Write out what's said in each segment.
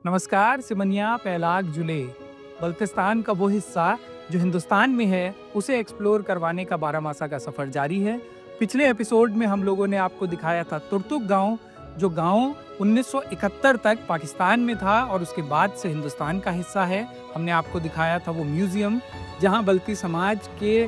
नमस्कार। सिमनिया पैलाग जुले बल्तिस्तान का वो हिस्सा जो हिंदुस्तान में है, उसे एक्सप्लोर करवाने का 12 मासा का सफर जारी है। पिछले एपिसोड में हम लोगों ने आपको दिखाया था तुर्तुक गांव, जो गांव 1971 तक पाकिस्तान में था और उसके बाद से हिंदुस्तान का हिस्सा है। हमने आपको दिखाया था वो म्यूजियम जहां बल्ती समाज के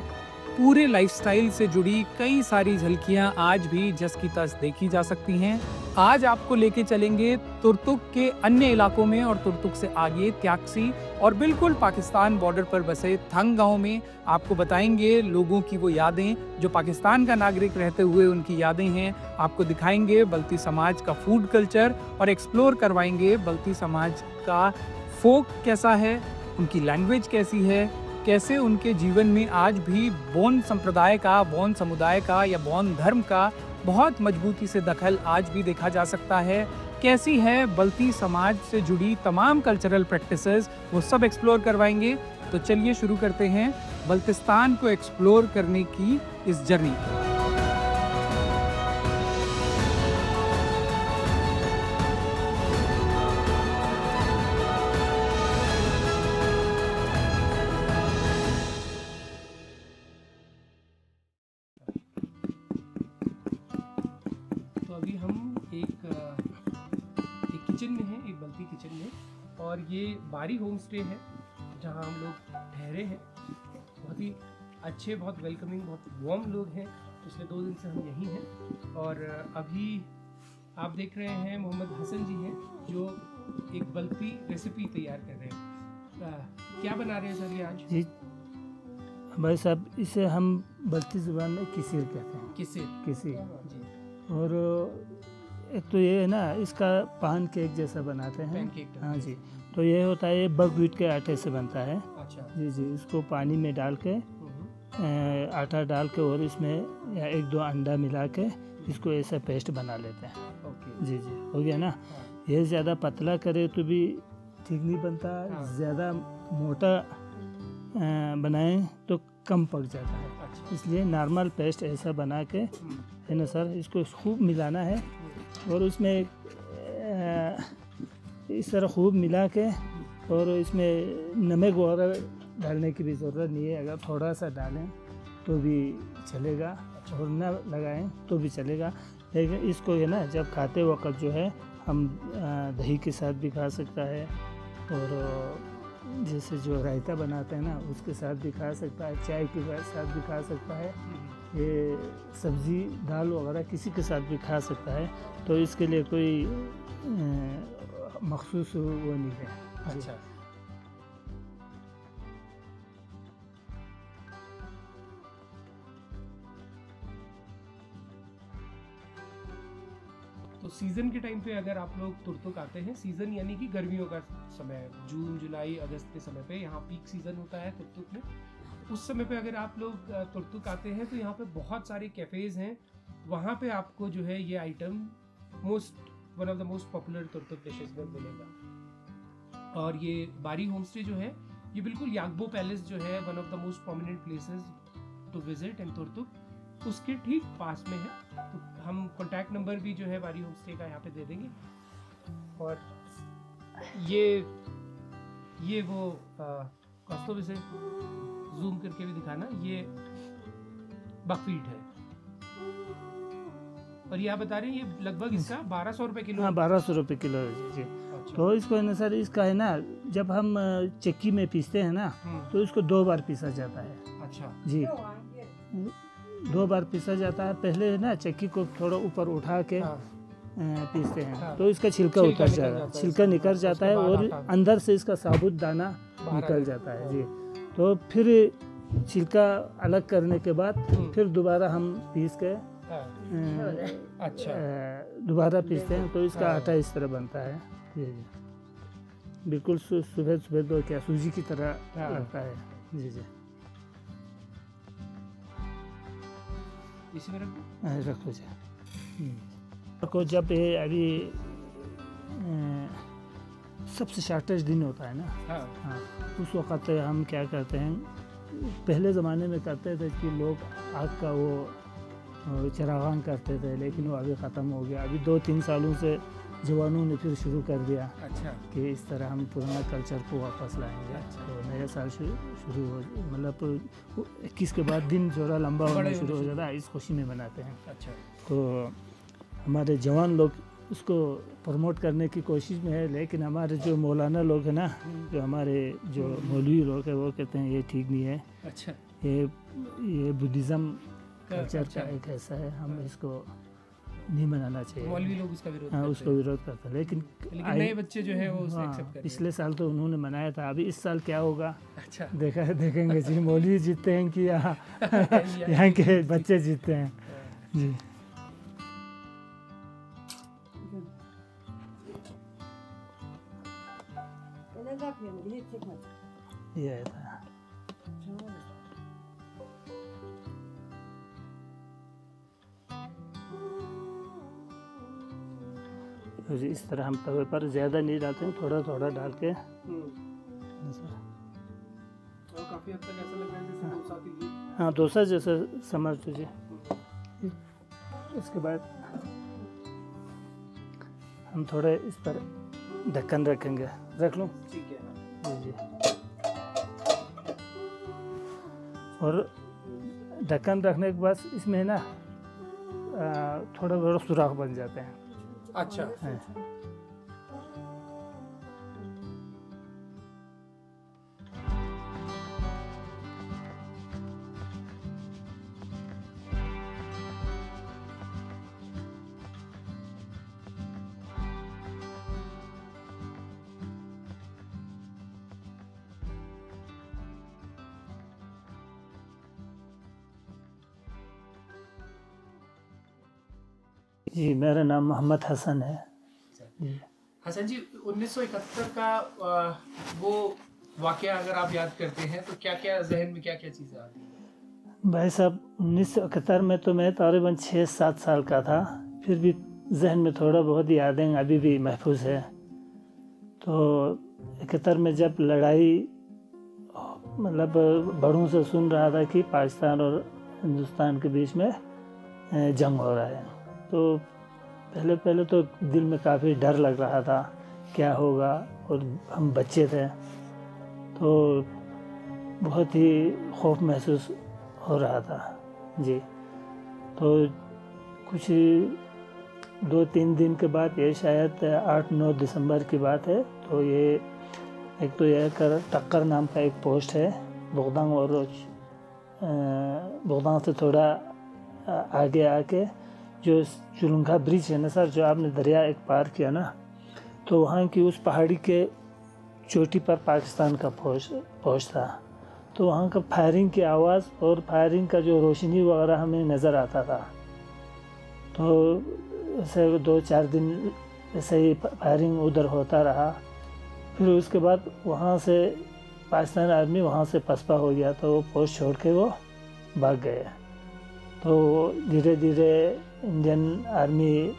पूरे लाइफस्टाइल से जुड़ी कई सारी झलकियां आज भी जस की तस देखी जा सकती हैं। आज आपको लेके चलेंगे तुर्तुक के अन्य इलाकों में और तुर्तुक से आगे त्याक्सी और बिल्कुल पाकिस्तान बॉर्डर पर बसे थंग गांव में। आपको बताएंगे लोगों की वो यादें जो पाकिस्तान का नागरिक रहते हुए उनकी यादें हैं। आपको दिखाएंगे बल्ती समाज का फूड कल्चर और एक्सप्लोर करवाएंगे बल्ती समाज का फोक कैसा है, उनकी लैंग्वेज कैसी है, कैसे उनके जीवन में आज भी बौन संप्रदाय का, बौन समुदाय का या बौन धर्म का बहुत मजबूती से दखल आज भी देखा जा सकता है। कैसी है बल्ती समाज से जुड़ी तमाम कल्चरल प्रैक्टिसेस, वो सब एक्सप्लोर करवाएंगे। तो चलिए शुरू करते हैं बल्तिस्तान को एक्सप्लोर करने की इस जर्नी। तो अभी हम एक किचन में हैं, एक बल्ती किचन में, और ये बारी होम स्टे है जहाँ हम लोग ठहरे हैं। बहुत ही अच्छे, बहुत वेलकमिंग, बहुत वार्म लोग हैं। पिछले 2 दिन से हम यहीं हैं और अभी आप देख रहे हैं मोहम्मद हसन जी हैं जो एक बल्ती रेसिपी तैयार कर रहे हैं। क्या बना रहे हैं सर ये आज? जी भाई साहब, इसे हम बल्ती ज़ुबान में किसीर कहते हैं। किसीर जी। जी। और एक तो ये है ना, इसका पान केक जैसा बनाते हैं। पैनकेक। हाँ जी। तो ये होता है, ये बकव्हीट के आटे से बनता है। अच्छा। जी जी। इसको पानी में डाल के आटा डाल के और इसमें या 1-2 अंडा मिला के इसको ऐसा पेस्ट बना लेते हैं। ओके। जी जी, हो गया ना। हाँ। ये ज़्यादा पतला करे तो भी ठीक नहीं बनता, हाँ। ज़्यादा मोटा बनाएं तो कम पक जाता है। अच्छा। इसलिए नॉर्मल पेस्ट ऐसा बना के है ना सर, इसको खूब मिलाना है और उसमें इस तरह खूब मिला के, और इसमें नमक वगैरह डालने की भी ज़रूरत नहीं है। अगर थोड़ा सा डालें तो भी चलेगा और ना लगाएं तो भी चलेगा। लेकिन इसको है ना, जब खाते वक्त जो है हम दही के साथ भी खा सकता है, और जैसे जो रायता बनाते हैं ना उसके साथ भी खा सकता है, चाय के साथ भी खा सकता है, ये सब्ज़ी दाल वगैरह किसी के साथ भी खा सकता है। तो इसके लिए कोई मखसूस वो नहीं है। अच्छा। तो सीज़न के टाइम पे अगर आप लोग तुर्तुक आते हैं, सीज़न यानी कि गर्मियों का समय, जून जुलाई अगस्त के समय पे यहाँ पीक सीज़न होता है तुर्तुक में। उस समय पे अगर आप लोग तुर्तुक आते हैं तो यहाँ पे बहुत सारे कैफ़ेज़ हैं। वहाँ पे आपको जो है ये item one of the most popular Turtuk dishes में मिलेगा। और ये बारी होम स्टे जो है ये बिल्कुल यागबो पैलेस जो है one of the most prominent places to visit in Turtuk, उसके ठीक पास में है। तो हम कॉन्टैक्ट नंबर भी जो है बारी होम स्टे का यहाँ पे दे देंगे। और ये वो वास्तव इसे जूम करके भी दिखाना, ये बकव्हीट है। और ये आप बता रहे हैं ये लगभग इसका 1200 रुपये किलो। हाँ, 1200 रुपये किलो है जी। अच्छा। तो इसको है ना सर, इसका है ना, जब हम चक्की में पीसते हैं ना तो इसको 2 बार पीसा जाता है। अच्छा जी, 2 बार पीसा जाता है। पहले है ना चक्की को थोड़ा ऊपर उठा के पीसते हैं। हाँ। तो इसका छिलका उतर जाता है, छिलका निकल जाता है और अंदर से इसका साबुत दाना निकल जाता है जी। तो फिर छिलका अलग करने के बाद फिर दोबारा हम पीस के अच्छा दोबारा पीसते हैं। तो इसका आटा इस तरह बनता है जी जी, बिल्कुल सुबह सुबह दो क्या सूजी की तरह लगता है जी जी। इसी में रखो जी। को जब ये अभी सबसे शॉर्टेज दिन होता है ना, हाँ, उस वक़्त हम क्या करते हैं, पहले ज़माने में करते थे कि लोग आग का वो चरागान करते थे, लेकिन वो अभी ख़त्म हो गया। अभी 2-3 सालों से जवानों ने फिर शुरू कर दिया अच्छा कि इस तरह हम पुराना कल्चर को वापस लाएंगे। तो नया साल शुरू हो, मतलब 21 के बाद दिन थोड़ा लंबा होना शुरू हो जाता है, इस खुशी में मनाते हैं। अच्छा तो हमारे जवान लोग उसको प्रमोट करने की कोशिश में है, लेकिन हमारे जो मौलाना लोग हैं ना, जो हमारे जो मौलवी लोग हैं, वो कहते हैं ये ठीक नहीं है, अच्छा ये बुद्धिज़्म कल्चर का एक ऐसा है, हम इसको नहीं मनाना चाहिए। मौलवी लोग उसका विरोध हाँ, करते उसको विरोध करते हैं, लेकिन नए बच्चे जो है वो उसे हाँ, एक्सेप्ट कर पिछले साल तो उन्होंने मनाया था, अभी इस साल क्या होगा अच्छा देखेंगे जी, मौलवी जीतते हैं कि यहाँ के बच्चे जीतते हैं जी। ये था तो इस तरह हम तवे पर ज़्यादा नहीं डालते हैं, थोड़ा थोड़ा डाल के। काफी हद तक ऐसा लग रहा है जैसे डोसा की घी। हाँ, डोसा जैसा समझ लीजिए। उसके बाद हम थोड़े इस पर ढक्कन रखेंगे, रख लूँ? ठीक है जी। और ढक्कन रखने के बाद इसमें ना थोड़ा थोड़ा सुराख बन जाते हैं। अच्छा हैं। जी, मेरा नाम मोहम्मद हसन है। हसन जी, 1971 का वो वाकया अगर आप याद करते हैं तो क्या क्या जहन में क्या क्या चीज़ें आती हैं? भाई साहब, 1971 में तो मैं तकरीबन 6-7 साल का था, फिर भी जहन में थोड़ा बहुत यादें अभी भी महफूज है। तो 71 में जब लड़ाई, मतलब बड़ों से सुन रहा था कि पाकिस्तान और हिंदुस्तान के बीच में जंग हो रहा है, तो पहले तो दिल में काफ़ी डर लग रहा था क्या होगा, और हम बच्चे थे तो बहुत ही खौफ महसूस हो रहा था जी। तो कुछ 2-3 दिन के बाद, ये शायद 8-9 दिसंबर की बात है, तो ये एक तो यह टक्कर नाम का एक पोस्ट है बगदान, और बगदान से थोड़ा आगे आके जो चुलंगा ब्रिज है ना सर, जो आपने दरिया एक पार किया ना, तो वहाँ की उस पहाड़ी के चोटी पर पाकिस्तान का फौज था। तो वहाँ का फायरिंग की आवाज़ और फायरिंग का जो रोशनी वगैरह हमें नज़र आता था। तो ऐसे 2-4 दिन ऐसे ही फायरिंग उधर होता रहा। फिर उसके बाद वहाँ से पाकिस्तान आर्मी वहाँ से पसपा हो गया, तो वो पोस्ट छोड़ के वो भाग गए। तो धीरे धीरे इंडियन आर्मी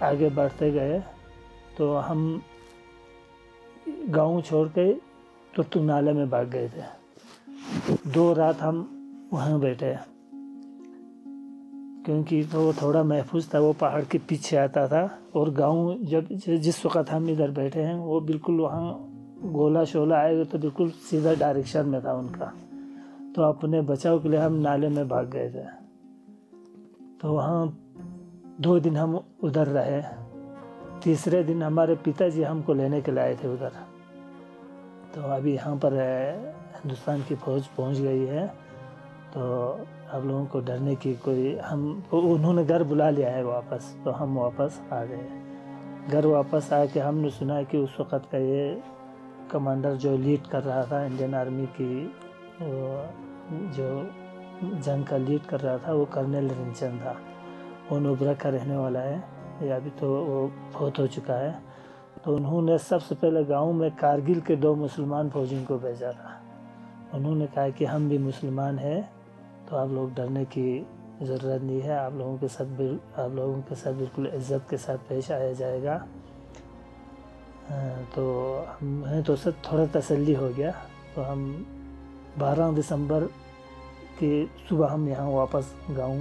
आगे बढ़ते गए, तो हम गांव छोड़ के तुर्तुक नाले में भाग गए थे। 2 रात हम वहाँ बैठे, क्योंकि वो थोड़ा महफूज था, वो पहाड़ के पीछे आता था, और गांव जिस वक़्त हम इधर बैठे हैं वो बिल्कुल वहाँ गोला शोला आएगा तो बिल्कुल सीधा डायरेक्शन में था उनका। तो अपने बचाव के लिए हम नाले में भाग गए थे। तो वहाँ 2 दिन हम उधर रहे। तीसरे दिन हमारे पिताजी हमको लेने के लिए आए थे उधर। तो अभी यहाँ पर हिंदुस्तान की फ़ौज पहुँच गई है, तो आप लोगों को डरने की कोई, उन्होंने घर बुला लिया है वापस, तो हम वापस आ गए। घर वापस आके हमने सुना कि उस वक़्त का ये कमांडर जो लीड कर रहा था इंडियन आर्मी की, जो जंग का लीड कर रहा था, वो कर्नल रिंचन था। वो नुब्रा का रहने वाला है, या अभी तो वो फौत हो चुका है। तो उन्होंने सबसे पहले गांव में कारगिल के 2 मुसलमान फौजियों को भेजा था। उन्होंने कहा कि हम भी मुसलमान हैं, तो आप लोग डरने की ज़रूरत नहीं है, आप लोगों के साथ बिल्कुल इज़्ज़त के साथ पेश आया जाएगा। तो हमें तो सब थोड़ा तसल्ली हो गया। तो हम 12 दिसंबर की सुबह हम यहाँ वापस गांव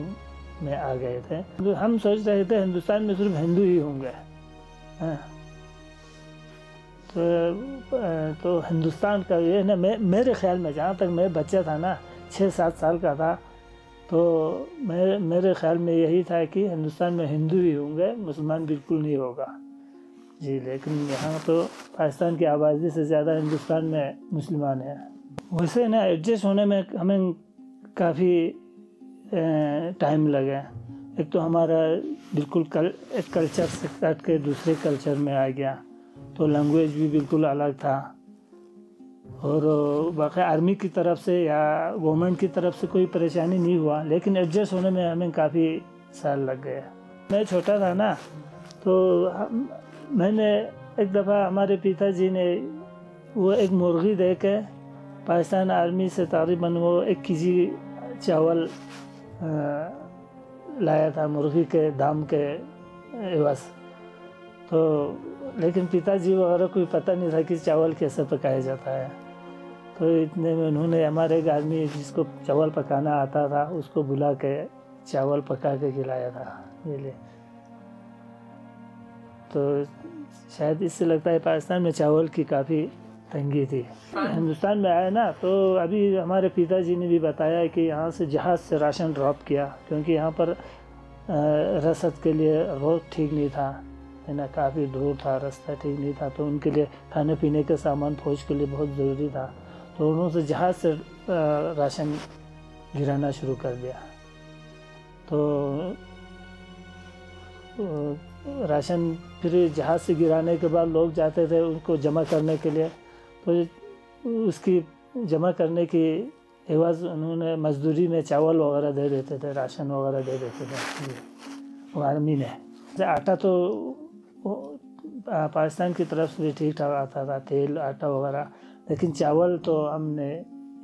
में आ गए थे। तो हम सोच रहे थे हिंदुस्तान में सिर्फ हिंदू ही होंगे, हाँ। तो हिंदुस्तान का ये ना, मेरे ख्याल में जहाँ तक मैं बच्चा था ना, 6-7 साल का था, तो मेरे ख्याल में यही था कि हिंदुस्तान में हिंदू ही होंगे, मुसलमान बिल्कुल नहीं होगा जी। लेकिन यहाँ तो पाकिस्तान की आबादी से ज़्यादा हिंदुस्तान में मुसलमान हैं। वैसे ना एडजस्ट होने में हमें काफ़ी टाइम लगा। एक तो हमारा बिल्कुल एक कल्चर से कट के दूसरे कल्चर में आ गया, तो लैंग्वेज भी बिल्कुल अलग था। और बाकी आर्मी की तरफ से या गवर्नमेंट की तरफ से कोई परेशानी नहीं हुआ, लेकिन एडजस्ट होने में हमें काफ़ी साल लग गया। मैं छोटा था ना, तो मैंने एक दफ़ा हमारे पिताजी ने वो एक मुर्गी दे के पाकिस्तान आर्मी से तकरीबन वो 1 केजी चावल लाया था मुर्गी के दाम के एवज। तो लेकिन पिताजी वगैरह को पता नहीं था कि चावल कैसे पकाया जाता है। तो इतने में उन्होंने हमारे एक आदमी जिसको चावल पकाना आता था उसको बुला के चावल पका के खिलाया था, ये ले। तो शायद इससे लगता है पाकिस्तान में चावल की काफ़ी तंगी थी। हिंदुस्तान में आए ना, तो अभी हमारे पिताजी ने भी बताया कि यहाँ से जहाज़ से राशन ड्रॉप किया, क्योंकि यहाँ पर रसद के लिए रोड ठीक नहीं था, है ना, काफ़ी दूर था, रास्ता ठीक नहीं था, तो उनके लिए खाने पीने के सामान फौज के लिए बहुत ज़रूरी था। तो उन्होंने जहाज़ से राशन गिराना शुरू कर दिया। तो राशन फिर जहाज़ से गिराने के बाद लोग जाते थे उनको जमा करने के लिए, तो उसकी जमा करने की एवज़ उन्होंने मजदूरी में चावल वगैरह दे देते थे, राशन वगैरह दे देते थे आर्मी ने। आटा तो पाकिस्तान की तरफ से भी ठीक ठाक आता था, तेल आटा वगैरह, लेकिन चावल तो हमने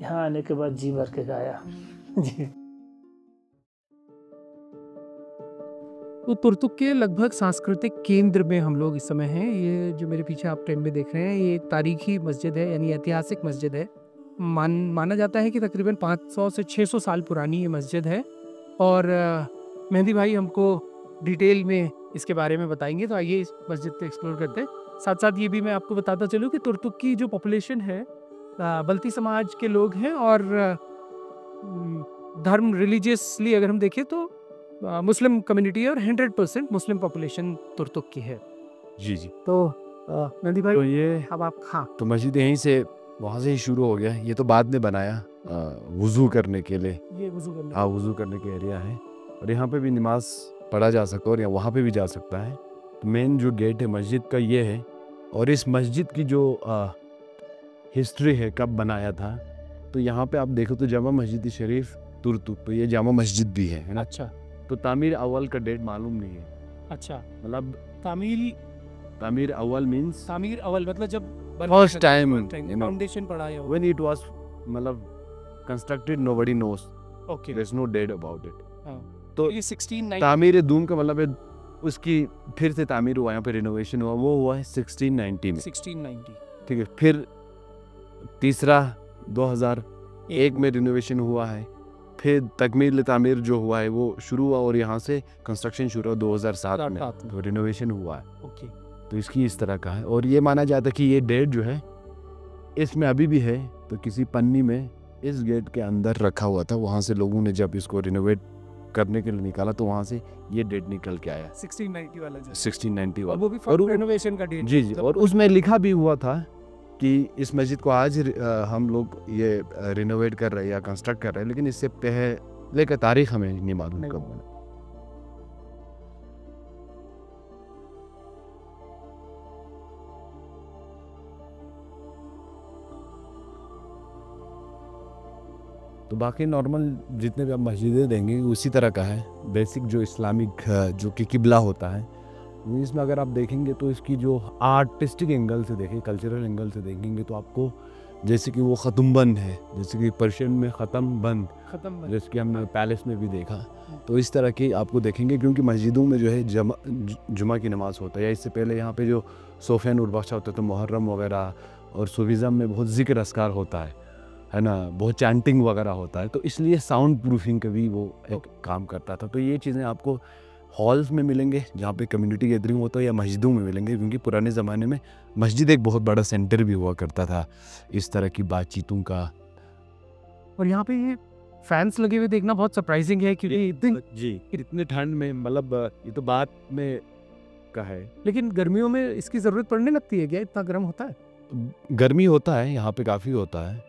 यहाँ आने के बाद जी भर के खाया जी। तो तुर्तुक के लगभग सांस्कृतिक केंद्र में हम लोग इस समय हैं। ये जो मेरे पीछे आप फ्रेम में देख रहे हैं, ये एक तारीखी मस्जिद है, यानी ऐतिहासिक मस्जिद है। माना जाता है कि तकरीबन 500 से 600 साल पुरानी ये मस्जिद है। और मेहंदी भाई हमको डिटेल में इसके बारे में बताएंगे, तो आइए इस मस्जिद को एक्सप्लोर करते हैं। साथ साथ ये भी मैं आपको बताता चलूँ कि तुर्तुक की जो पॉपुलेशन है बल्ती समाज के लोग हैं, और धर्म रिलीजियसली अगर हम देखें तो मुस्लिम कम्युनिटी है, और 100% मुस्लिम पॉपुलेशन तुर्तुक की है। जी जी। तो मेहंदी भाई, तो ये अब आप, हाँ, तो मस्जिद यहीं से वहाँ से ही शुरू हो गया। ये तो बाद में बनाया वुज़ू करने के लिए। ये वुज़ू करने, हाँ, वुज़ू करने के एरिया है, और यहाँ पे भी नमाज पढ़ा जा सकता है, और वहाँ पे भी जा सकता है। तो मेन जो गेट है मस्जिद का ये है। और इस मस्जिद की जो हिस्ट्री है, कब बनाया था, तो यहाँ पे आप देखो तो जामा मस्जिद शरीफ तुर्तुक, तो ये जामा मस्जिद भी है ना। अच्छा, तो तामीर अव्वल का डेट मालूम नहीं है। अच्छा, मतलब तामीर अव्वल मीन्स तामीर अव्वल मतलब जब फर्स्ट टाइम फाउंडेशन पड़ा है। when it was मतलब constructed nobody knows, okay, there's no date about it। हाँ। तो ये 1690 तामीर दूम का मतलब है उसकी फिर से तामीर हुआ, यहाँ पे रिनोवेशन हुआ, वो हुआ है 1690 में। 1690, ठीक है। फिर तीसरा 2001 में रिनोवेशन हुआ है। फिर तकमील तामीर जो हुआ है वो शुरू हुआ, और यहाँ से कंस्ट्रक्शन शुरू हुआ 2007 में, तो रिनोवेशन हुआ है। ओके। तो इसकी इस तरह का है। और ये माना जाता है कि ये डेट जो है इसमें अभी भी है, तो किसी पन्नी में इस गेट के अंदर रखा हुआ था। वहाँ से लोगों ने जब इसको रिनोवेट करने के लिए निकाला, तो वहाँ से ये डेट निकल के आया, 1690 वाला, 1690 और वाला। वो भी फर्स्ट रिनोवेशन का डेट। जी जी। और उसमें लिखा भी हुआ था कि इस मस्जिद को आज हम लोग ये रिनोवेट कर रहे हैं या कंस्ट्रक्ट कर रहे हैं, लेकिन इससे पहले का तारीख हमें नहीं मालूम कब बना। तो बाकी नॉर्मल जितने भी आप मस्जिदें देंगे उसी तरह का है। बेसिक जो इस्लामिक जो कि किबला होता है, इसमें अगर आप देखेंगे तो इसकी जो आर्टिस्टिक एंगल से देखें, कल्चरल एंगल से देखेंगे, तो आपको जैसे कि वो ख़त्म है, जैसे कि पर्शियन में ख़त्म बंद, जैसे कि हमने पैलेस में भी देखा, तो इस तरह की आपको देखेंगे। क्योंकि मस्जिदों में जो है जुमा की नमाज़ होता है, या इससे पहले यहाँ पे जो सोफ़ियान उर्बाशा होता है, तो मुहर्रम वगैरह और सूफीज़म में बहुत ज़िक्र अस्कार होता है ना, बहुत चैंटिंग वगैरह होता है, तो इसलिए साउंड प्रूफिंग का भी वो एक काम करता था। तो ये चीज़ें आपको हॉल्स में मिलेंगे जहाँ पे कम्युनिटी गैदरिंग होता है, या मस्जिदों में मिलेंगे, क्योंकि पुराने ज़माने में मस्जिद एक बहुत बड़ा सेंटर भी हुआ करता था इस तरह की बातचीतों का। और यहाँ पे ये फैंस लगे हुए देखना बहुत सरप्राइजिंग है, क्योंकि इतने ठंड में, मतलब ये तो बात में का है, लेकिन गर्मियों में इसकी ज़रूरत पड़ने लगती है क्या? इतना गर्म होता है? गर्मी होता है यहाँ पे, काफ़ी होता है,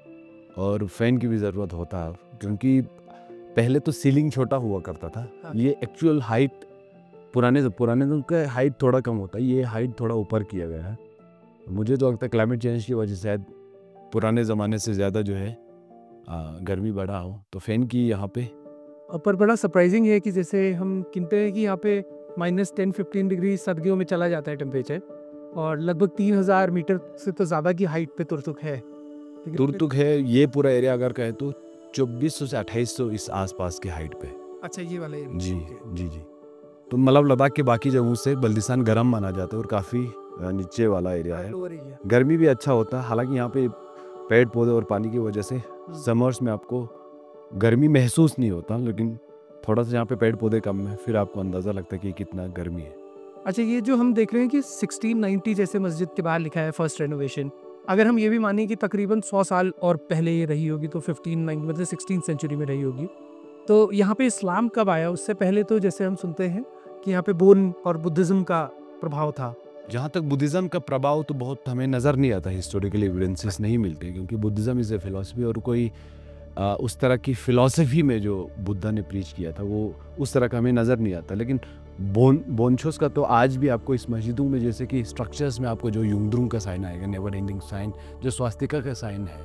और फैन की भी ज़रूरत होता है, क्योंकि पहले तो सीलिंग छोटा हुआ करता था। हाँ। ये एक्चुअल हाइट पुराने तो का हाइट थोड़ा कम होता है, ये हाइट थोड़ा ऊपर किया गया है। मुझे तो लगता है क्लाइमेट चेंज की वजह से शायद पुराने ज़माने से ज़्यादा जो है गर्मी बढ़ा हो, तो फैन की यहाँ पे। पर बड़ा सरप्राइजिंग है कि जैसे हम गिनते हैं कि यहाँ पे -10-15 डिग्री सर्दियों में चला जाता है टेम्परेचर, और लगभग 3000 मीटर से तो ज़्यादा की हाइट पे तुरतुक है। लेकिन तुरतुक है ये पूरा एरिया, अगर कहें तो 2400 से 2800 इस आसपास की हाइट पे। अच्छा, ये वाला एरिया। जी जी जी। तो मतलब लद्दाख के बाकी जगहों से बल्दिस्तान गर्म माना जाता है, और काफ़ी नीचे वाला एरिया है। Lower area. गर्मी भी अच्छा होता है, हालांकि यहाँ पे पेड़ पौधे और पानी की वजह से समर्स में आपको गर्मी महसूस नहीं होता, लेकिन थोड़ा सा यहाँ पे पेड़ पौधे कम है, फिर आपको अंदाज़ा लगता है कि कितना गर्मी है। अच्छा, ये जो हम देख रहे हैं कि 1690 जैसे मस्जिद के बाहर लिखा है फर्स्ट रेनोवेशन, अगर हम ये भी माने कि तकरीबन 100 साल और पहले ये रही होगी, तो 1590 मतलब 16th सेंचुरी में रही होगी, तो यहाँ पे इस्लाम कब आया? उससे पहले तो जैसे हम सुनते हैं कि यहाँ पे बोन और बुद्धिज़्म का प्रभाव था। जहाँ तक बुद्धिज़्म का प्रभाव तो बहुत हमें नज़र नहीं आता, हिस्टोरिकल एविडेंसेस नहीं मिलते, क्योंकि बुद्धिज़्म इज़ ए फिलॉसफी, और कोई उस तरह की फ़िलॉसफी में जो बुद्धा ने प्रीच किया था वो उस तरह का हमें नज़र नहीं आता। लेकिन बोनचोस का तो आज भी आपको इस मस्जिदों में, जैसे कि स्ट्रक्चर्स में आपको जो युंगद्रुंग का साइन आएगा, नेवर एंडिंग साइन, जो स्वास्तिका का साइन है,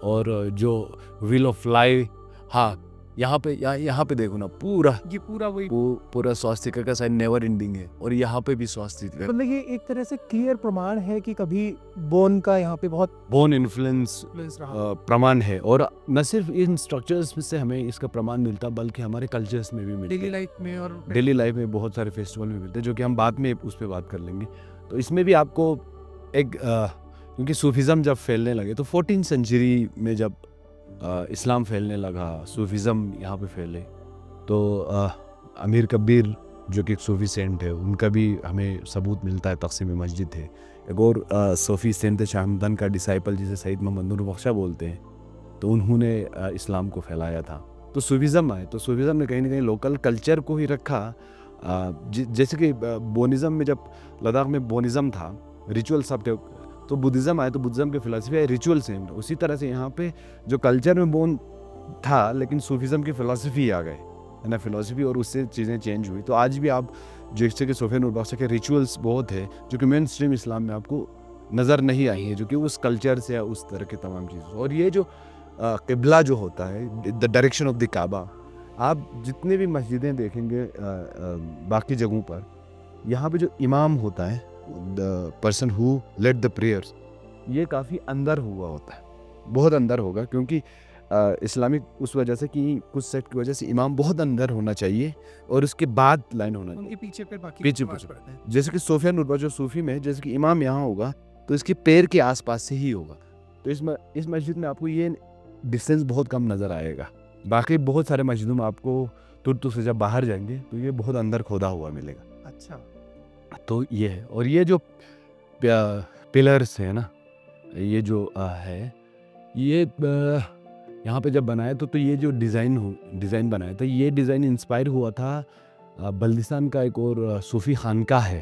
और जो व्हील ऑफ लाइफ, हाँ यहाँ पे देखो ना, ये पूरा वही पूरा स्वास्तिका का साइन नेवर एंडिंग है, और यहाँ पे भी स्वास्तिका, मतलब ये एक तरह से क्लियर प्रमाण है कि कभी बोन का यहाँ पे बहुत बोन इन्फ्लुएंस रहा। प्रमाण है। और न सिर्फ इन स्ट्रक्चर्स से हमें इसका प्रमाण मिलता, बल्कि हमारे कल्चर्स में भी मिलता डेली है। लाइफ में और डेली लाइफ में बहुत सारे फेस्टिवल में मिलते हैं, जो कि हम बाद में उस पर बात कर लेंगे। तो इसमें भी आपको एक क्योंकि सूफिज़म जब फैलने लगे, तो 14th सेंचुरी में जब इस्लाम फैलने लगा, सूफिज़म यहाँ पे फैले, तो अमीर कबीर जो कि एक सूफी सेंट है, उनका भी हमें सबूत मिलता है, तक़सीम मस्जिद है। एक और सूफी सेंट शाह हमदन का डिसाइपल, जिसे सईद मोहम्मद नूर बख्शा बोलते हैं, तो उन्होंने इस्लाम को फैलाया था। तो सूफिज़म आए, तो सूफिज़म ने कहीं ना कहीं लोकल कल्चर को ही रखा, जैसे कि बोनिज़म में, जब लद्दाख में बोनिज़म था, रिचुअल सब थे, तो बुद्धिज़्म आए तो बुद्धिज़्म के फिलॉसफी है, रिचुअल सेम। उसी तरह से यहाँ पे जो कल्चर में बोन था, लेकिन सूफिज़म की फ़िलासफ़ी आ गए, है ना, फ़िलासफ़ी, और उससे चीज़ें चेंज हुई। तो आज भी आप जैसे कि सूफी नूर बख्शा के रिचुअल्स बहुत है, जो कि मेन स्ट्रीम इस्लाम में आपको नज़र नहीं आई है, जो कि उस कल्चर से या उस तरह के तमाम चीज़ों। और ये जो क़िबला जो होता है, द डायरेक्शन ऑफ द काबा, आप जितने भी मस्जिदें देखेंगे बाकी जगहों पर, यहाँ पे जो इमाम होता है, the person who led the prayers, ये काफ़ी अंदर हुआ होता है, बहुत अंदर होगा, क्योंकि इस्लामिक उस वजह से कि कुछ सेक्ट की वजह से इमाम बहुत अंदर होना चाहिए, और उसके बाद लाइन होना चाहिए, उनके पीछे फिर बाकी पीछे नमाज़ पढ़ते हैं। जैसे कि सूफिया नूर जो सूफी में, जैसे कि इमाम यहाँ होगा तो इसके पैर के आसपास से ही होगा। तो इस मस्जिद में आपको ये डिस्टेंस बहुत कम नज़र आएगा। बाकी बहुत सारे मस्जिदों में आपको तुर्तुक से जब बाहर जाएंगे तो ये बहुत अंदर खोदा हुआ मिलेगा। अच्छा, तो ये है। और ये जो पिलर्स है ना, ये जो है, ये यहाँ पे जब बनाया तो ये जो डिज़ाइन बनाया था, ये डिज़ाइन इंस्पायर हुआ था बल्दिस्तान का एक और सूफ़ी खानका है,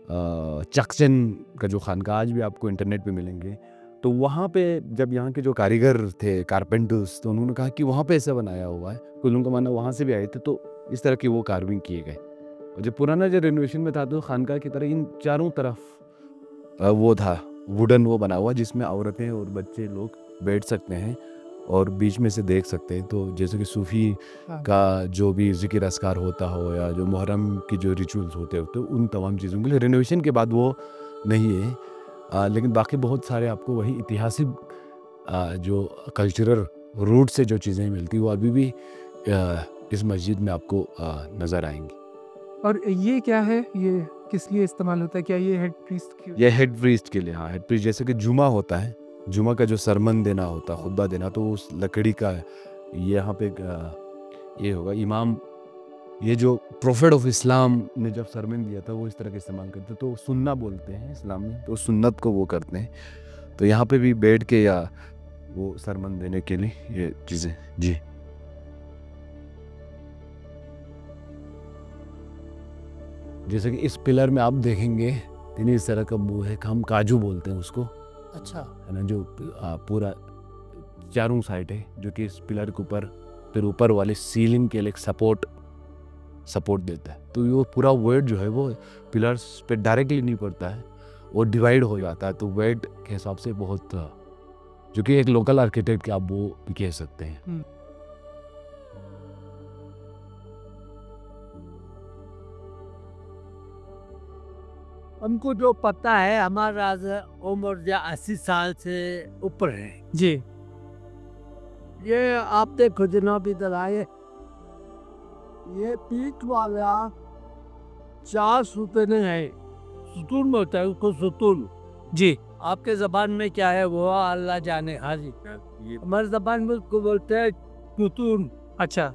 चकचन का जो खानका, आज भी आपको इंटरनेट पे मिलेंगे। तो वहाँ पे जब यहाँ के जो कारीगर थे, कारपेंटर्स, तो उन्होंने कहा कि वहाँ पे ऐसा बनाया हुआ है, कुछ लोगों का मानना वहाँ से भी आए थे, तो इस तरह की वो कार्विंग किए गए। और जब पुराना जो रेनोवेशन में था तो खानका की तरह इन चारों तरफ वो था वुडन वो बना हुआ, जिसमें औरतें और बच्चे लोग बैठ सकते हैं और बीच में से देख सकते हैं। तो जैसे कि सूफ़ी का जो भी ज़िक्र अस्कार होता हो या जो मुहर्रम की जो रिचुअल्स होते हो, तो उन तमाम चीज़ों के लिए रेनोवेशन के बाद वो नहीं है। लेकिन बाकी बहुत सारे आपको वही ऐतिहासिक जो कल्चरल रूट से जो चीज़ें मिलती वो अभी भी इस मस्जिद में आपको नज़र आएंगी। और ये क्या है, ये किस लिए इस्तेमाल होता है? क्या ये हेड प्रीस्ट के? ये हेड प्रीस्ट के लिए, हाँ, हेड प्रीस्ट। जैसे कि जुमा होता है, जुमा का जो सरमन देना होता है, खुतबा देना, तो उस लकड़ी का ये यहाँ पे ये होगा। इमाम ये जो प्रोफेट ऑफ इस्लाम ने जब सरमन दिया था वो इस तरह का इस्तेमाल करते, तो सुन्ना बोलते हैं इस्लाम में, तो सुन्नत को वो करते हैं। तो यहाँ पे भी बैठ के या वो सरमन देने के लिए ये चीज़ें। जी जैसे कि इस पिलर में आप देखेंगे तीन इस तरह का वो है, हम काजू बोलते हैं उसको, अच्छा, है ना, जो पूरा चारों साइड है, जो कि इस पिलर के ऊपर फिर ऊपर वाले सीलिंग के लिए एक सपोर्ट देता है। तो वो पूरा वेट जो है वो पिलर्स पे डायरेक्टली नहीं पड़ता है, वो डिवाइड हो जाता है। तो वेट के हिसाब से बहुत, जो कि एक लोकल आर्किटेक्ट के आप वो भी कह सकते हैं। हमको जो पता है, हमारा उम्र जो 80 साल से ऊपर है। जी, ये आप देखो जनाब, इधर आए, ये पीठ वाला 4 सुतून है, सुतून में होता है उसको सुतून। जी, आपके जबान में क्या है वो अल्लाह जाने। हाँ जी, हमारे जबान में उसको बोलते हैं सुतून। अच्छा,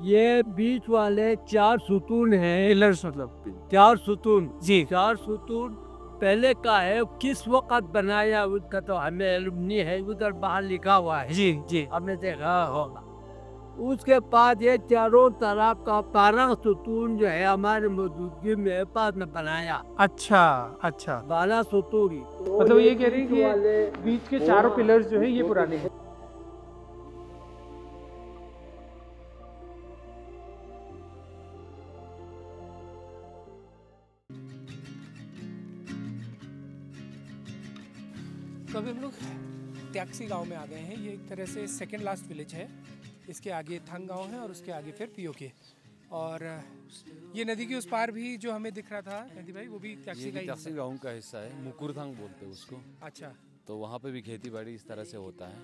ये बीच वाले 4 सुतून हैं, पिलर्स मतलब 4 सुतून। जी, 4 सुतून पहले का है, किस वक्त बनाया उसका तो हमें इल्म नहीं है, उधर बाहर लिखा हुआ है, जी, जी, हमने देखा होगा। उसके बाद ये चारों तरफ का 12 सुतून जो है हमारे मौजूदगी में पास में बनाया। अच्छा, अच्छा, 12 सुतून, मतलब ये कह रही है कि बीच के चारों पिलर्स जो है ये पुराने हैं। तो अभी हम लोग त्याक्सी गांव में आ गए हैं। ये एक तरह से सेकंड लास्ट विलेज है। इसके आगे थंग गांव है और उसके आगे फिर पीओके। और ये नदी के उस पार भी जो हमें दिख रहा था नदी भाई, वो भी त्याक्सी का ही त्याक्सी गाँव का हिस्सा है, मुकुरथांग बोलते हैं उसको। अच्छा, तो वहाँ पे भी खेती बाड़ी इस तरह से होता है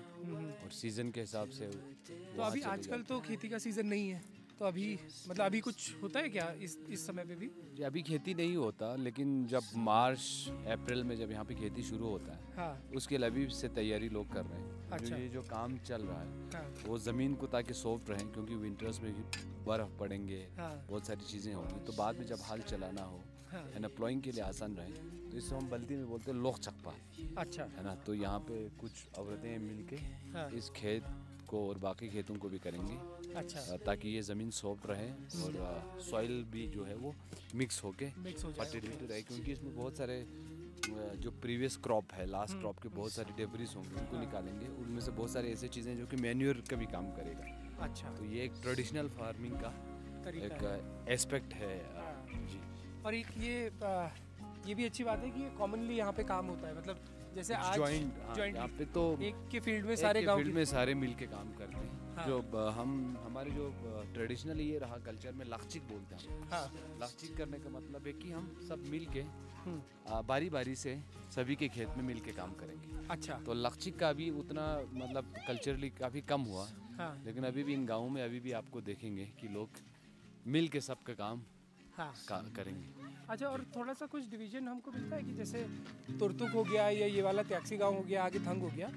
और सीजन के हिसाब से। तो अभी आजकल तो खेती का सीजन नहीं है, तो अभी मतलब अभी कुछ होता है क्या इस समय पे भी? अभी खेती नहीं होता, लेकिन जब मार्च अप्रैल में जब यहाँ पे खेती शुरू होता है, हाँ, उसके लिए अभी से तैयारी लोग कर रहे हैं। अच्छा। ये जो काम चल रहा है हाँ, वो ज़मीन को ताकि सॉफ्ट रहें, क्योंकि विंटर्स में बर्फ़ पड़ेंगे, हाँ, बहुत सारी चीज़ें होंगी, तो बाद में जब हल चलाना हो, हाँ, है ना, प्लॉइंग के लिए आसान रहे, तो इसको हम बल्दी में बोलते हैं लोक चक्पा, अच्छा, है ना। तो यहाँ पे कुछ औरतें मिलके हाँ, इस खेत को और बाकी खेतों को भी करेंगी, अच्छा, ताकि ये ज़मीन सॉफ्ट रहे और सॉइल भी जो है वो मिक्स होके मिक्स हो जाए। फर्टिलिटी रहे, क्योंकि इसमें बहुत सारे जो प्रीवियस क्रॉप है, लास्ट क्रॉप के बहुत सारे डेब्रिस होंगे, उनको निकालेंगे। उनमें से बहुत सारे ऐसे चीज़ें जो कि मैन्योर का भी काम करेगा। अच्छा, तो ये एक ट्रेडिशनल फार्मिंग का तरीका है। एक एस्पेक्ट है। जी, और एक ये भी अच्छी बात है कि ये कॉमनली यहाँ पे काम होता है, मतलब जैसे आज जॉइंट यहाँ पे तो एक के फील्ड में सारे गांव फील्ड में सारे मिल के काम करते हैं। हाँ। जो हमारे जो ट्रेडिशनल ये रहा कल्चर में लक्षिक बोलते हैं। हाँ, लक्षिक करने का मतलब है कि हम सब मिल के बारी बारी से सभी के खेत में मिल के काम करेंगे। अच्छा, तो लक्षिक का भी उतना मतलब कल्चरली काफ़ी कम हुआ, हाँ, लेकिन अभी भी इन गाँवों में अभी भी आपको देखेंगे कि लोग मिल के सबका काम हाँ, करेंगे। अच्छा। और थोड़ा सा कुछ डिवीजन हमको मिलता है कि जैसे तुरतुक हो गया या ये वाला त्याक्सी गांव हो गया, आगे थंग हो गया,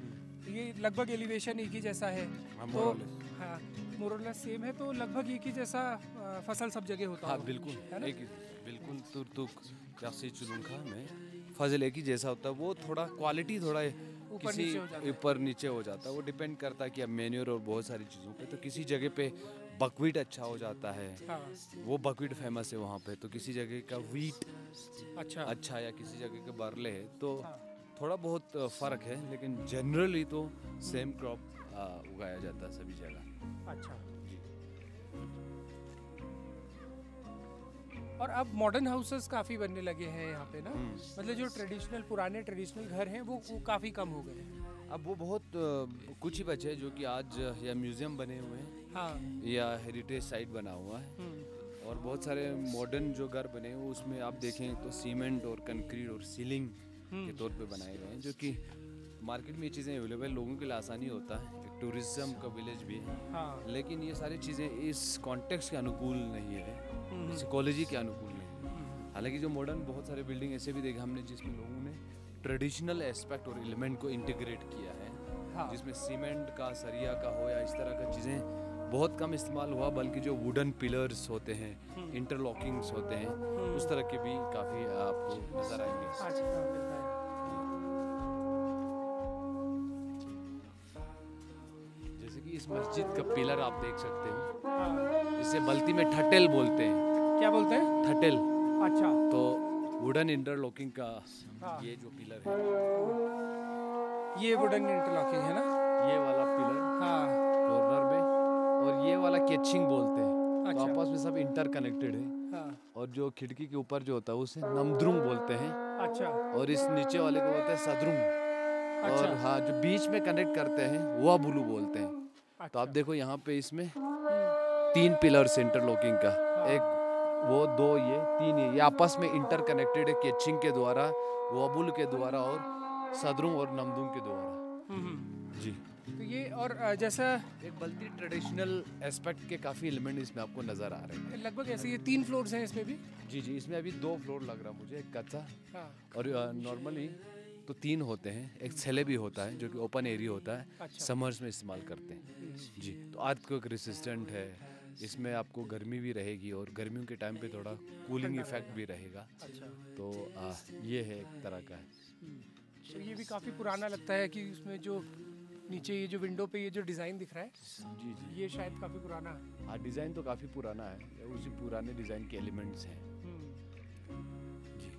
तो ये लगभग एलिवेशन एक ही जैसा है, तो हाँ मोरलेस सेम है, तो लगभग एक ही जैसा फसल सब जगह होता है। हाँ बिल्कुल, बिल्कुल तुरतुक त्याक्सी चुलुंखा में फसल एक ही जैसा होता है। वो थोड़ा क्वालिटी थोड़ा किसी ऊपर नीचे हो जाता है, वो डिपेंड करता है कि अब मेन्योर और बहुत सारी चीज़ों पे। तो किसी जगह पे बकवीट अच्छा हो जाता है, हाँ, वो बकवीट फेमस है वहाँ पे, तो किसी जगह का वीट अच्छा, या किसी जगह के बरले है, तो थोड़ा बहुत फ़र्क है, लेकिन जनरली तो सेम क्रॉप उगाया जाता है सभी जगह। अच्छा। और अब मॉडर्न हाउसेस काफ़ी बनने लगे हैं यहाँ पे ना, मतलब जो पुराने ट्रेडिशनल घर हैं वो काफ़ी कम हो गए हैं। अब वो बहुत कुछ ही बचे हैं जो कि आज या म्यूज़ियम बने हुए हैं, हाँ, या हेरिटेज साइट बना हुआ है। और बहुत सारे मॉडर्न जो घर बने हैं उसमें आप देखें तो सीमेंट और कंक्रीट और सीलिंग के तौर पे बनाए गए हैं, जो कि मार्केट में ये चीज़ें अवेलेबल, लोगों के लिए आसानी होता है। एक टूरिज्म का विलेज भी है, हाँ, लेकिन ये सारी चीज़ें इस कॉन्टेक्स्ट के अनुकूल नहीं है, इस इकोलॉजी के अनुकूल नहीं है। हालांकि जो मॉडर्न बहुत सारे बिल्डिंग ऐसे भी देखे हमने जिसमें लोगों ने ट्रेडिशनल एस्पेक्ट और एलिमेंट को इंटीग्रेट किया है, हाँ, जिसमें सीमेंट का, सरिया का हो या इस तरह का चीज़ें बहुत कम इस्तेमाल हुआ, बल्कि जो वुडन पिलर्स होते हैं, इंटरलॉकिंग्स होते हैं, उस तरह के भी काफ़ी आपको नज़र आएंगे। जैसे कि इस मस्जिद का पिलर आप देख सकते हो, इसे बल्ती में ठटेल बोलते हैं। क्या बोलते हैं? ठटेल। अच्छा। तो वुडन इंटरलॉकिंग का ये जो पिलर है, ये वुडन इंटरलॉकिंग है ना, ये वाला पिलर हाँ, कॉर्नर में, और ये वाला कैचिंग बोलते हैं। अच्छा। तो आपस में सब इंटर कनेक्टेड है। हाँ, और जो खिड़की के ऊपर जो होता है उसे नमद्रुंग बोलते हैं, अच्छा, और इस नीचे वाले को बोलते हैं सदरुंग। और हाँ, जो बीच में कनेक्ट करते हैं वह बुलू बोलते हैं। तो आप देखो यहाँ पे इसमें 3 पिलर्स इंटरलॉकिंग का, एक वो, 2 ये, 3 ये आपस में इंटर कनेक्टेड है कैचिंग के द्वारा, वबुल के द्वारा और सदरुंग और नमदुंग के द्वारा। जी। तो ये और जैसा एक बल्कि ट्रेडिशनल एस्पेक्ट के काफ़ी एलिमेंट इसमें आपको नज़र आ रहे हैं। लगभग ऐसे ये 3 फ्लोर्स हैं इसमें भी। जी, इसमें अभी 2 फ्लोर लग रहा मुझे, एक कच्चा हाँ, और नॉर्मली तो 3 होते हैं। एक छेले भी होता है जो कि ओपन एरिया होता है, अच्छा। समर्स में इस्तेमाल करते हैं। जी, तो अर्थक्वेक रेसिस्टेंट है, इसमें आपको गर्मी भी रहेगी और गर्मियों के टाइम पे थोड़ा कूलिंग इफेक्ट भी रहेगा। अच्छा। तो ये है एक तरह का है। तो ये भी काफ़ी पुराना लगता है कि इसमें जो नीचे ये जो विंडो पे ये जो डिज़ाइन दिख रहा है, जी जी, ये शायद काफ़ी पुराना है। हाँ, डिज़ाइन तो काफ़ी पुराना है, उसी पुराने डिज़ाइन के एलिमेंट्स हैं। जी,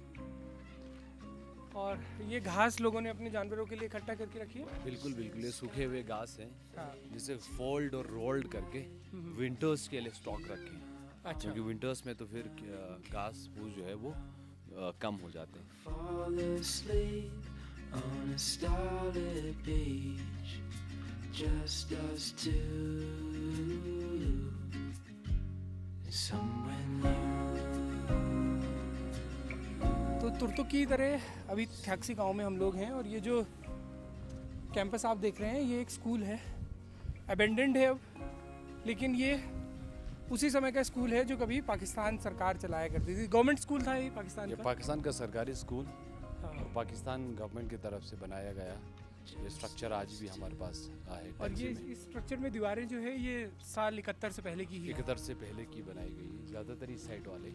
और ये घास लोगों ने अपने जानवरों के लिए इकट्ठा करके रखी है। बिल्कुल बिल्कुल, ये सूखे हुए घास हैं, हाँ, जिसे फोल्ड और रोल्ड करके विंटर्स के लिए स्टॉक रखें। अच्छा। क्योंकि विंटर्स में तो फिर घास फूस जो है वो कम हो जाते हैं। Fall asleep on a starlit beach, just us two. Somewhere new. तो तुर्तुक की तरह अभी थैक्सी गांव में हम लोग हैं, और ये जो कैंपस आप देख रहे हैं ये एक स्कूल है, अबेंडेंड है अब, लेकिन ये उसी समय का स्कूल है जो कभी पाकिस्तान सरकार चलाया करती थी। गवर्नमेंट स्कूल था ये पाकिस्तान ये का। पाकिस्तान का सरकारी स्कूल हाँ। और पाकिस्तान गवर्नमेंट की तरफ से बनाया गया ये स्ट्रक्चर आज भी हमारे पास है। और ये इस स्ट्रक्चर में दीवारें जो है ये साल 71 से पहले की ही है। 71 से पहले की बनाई गई है, ज़्यादातर इस साइड वाले।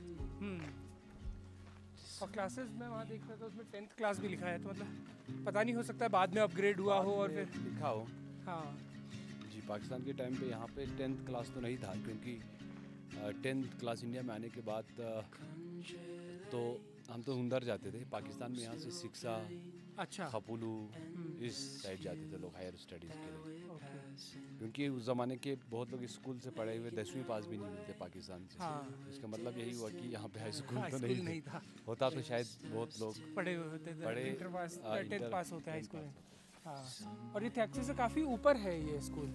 और क्लासेस में वहाँ देख रहा था उसमें 10th क्लास भी लिखा है, तो मतलब पता नहीं, हो सकता है बाद में अपग्रेड हुआ हो और फिर लिखा हो। हाँ। जी, पाकिस्तान के टाइम पे यहाँ पे 10th क्लास तो नहीं था, क्योंकि 10th क्लास इंडिया में आने के बाद तो हम तो हुंदर जाते थे। पाकिस्तान में यहाँ से सिक्सा, अच्छा। खपुलू इस साइड जाते थे लोग हायर स्टडीज़ के लिए, ओके। क्योंकि उस ज़माने के बहुत लोग स्कूल से पढ़े हुए 10वीं पास भी नहीं मिलते पाकिस्तान से। हाँ। इसका मतलब यही हुआ कि यहाँ पे हाई स्कूल हाई तो स्कूल नहीं था। होता तो शायद बहुत लोग पढ़े हुए होते थे, पढ़े, इंटर पास, इंटर 10th पास होता है tenth स्कूल में। पास। हाँ। और ये थैक्सी से काफ़ी ऊपर है ये स्कूल,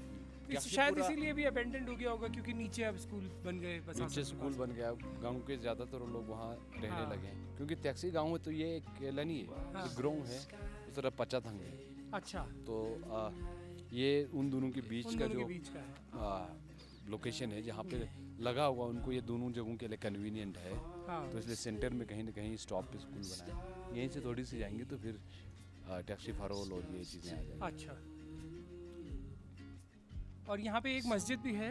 काफी शायद पूरा- इसीलिए भी अबेंडेंड हो गया होगा, क्योंकि नीचे अब स्कूल बन गए। बस नीचे स्कूल बन गया, गांव के ज़्यादातर लोग वहाँ रहने हाँ। लगे हैं। क्योंकि टैक्सी गांव है तो ये एक केलनी है, हाँ। एक ग्रोंग है, उस तरफ पचाथंग है। अच्छा। तो ये उन दोनों के बीच उन का दोनों जो के बीच का है। लोकेशन है जहाँ पे लगा हुआ, उनको ये दोनों जगहों के लिए कन्वीनियंट है। हाँ। तो इसलिए सेंटर में कहीं ना कहीं स्टॉप पे स्कूल बनाया। यहीं से थोड़ी सी जाएंगे तो फिर टैक्सी फरोल और ये चीज़ें आ जाएंगी। अच्छा। और यहाँ पे एक मस्जिद भी है।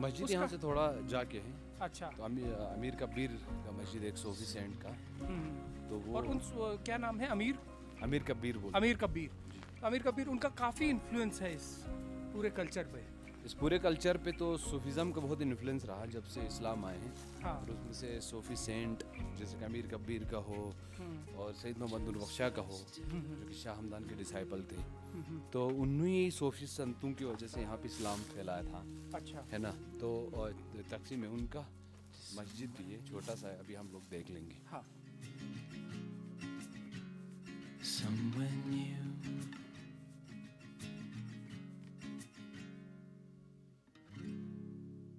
मस्जिद यहाँ से थोड़ा जाके है। अच्छा। तो अमीर कबीर का मस्जिद, एक सूफी सेंट का। तो वो और क्या नाम है? अमीर कबीर बोल। अमीर कबीर उनका काफ़ी इन्फ्लुएंस है इस पूरे कल्चर पे। इस पूरे कल्चर पे तो सूफीज़म का बहुत इन्फ्लुएंस रहा जब से इस्लाम आए हैं। हाँ। और उसमें से सूफी सेंट जैसे कि अमीर कबीर का हो और सैयद मोहम्मद बख्शा का हो, जो कि शाह हमदान के डिसाइपल थे। तो उन्हीं सूफी संतों की वजह से यहाँ पे इस्लाम फैलाया था। अच्छा। है ना। तो तकसीम में उनका मस्जिद भी है, छोटा सा है, अभी हम लोग देख लेंगे। हाँ। Somewhere new.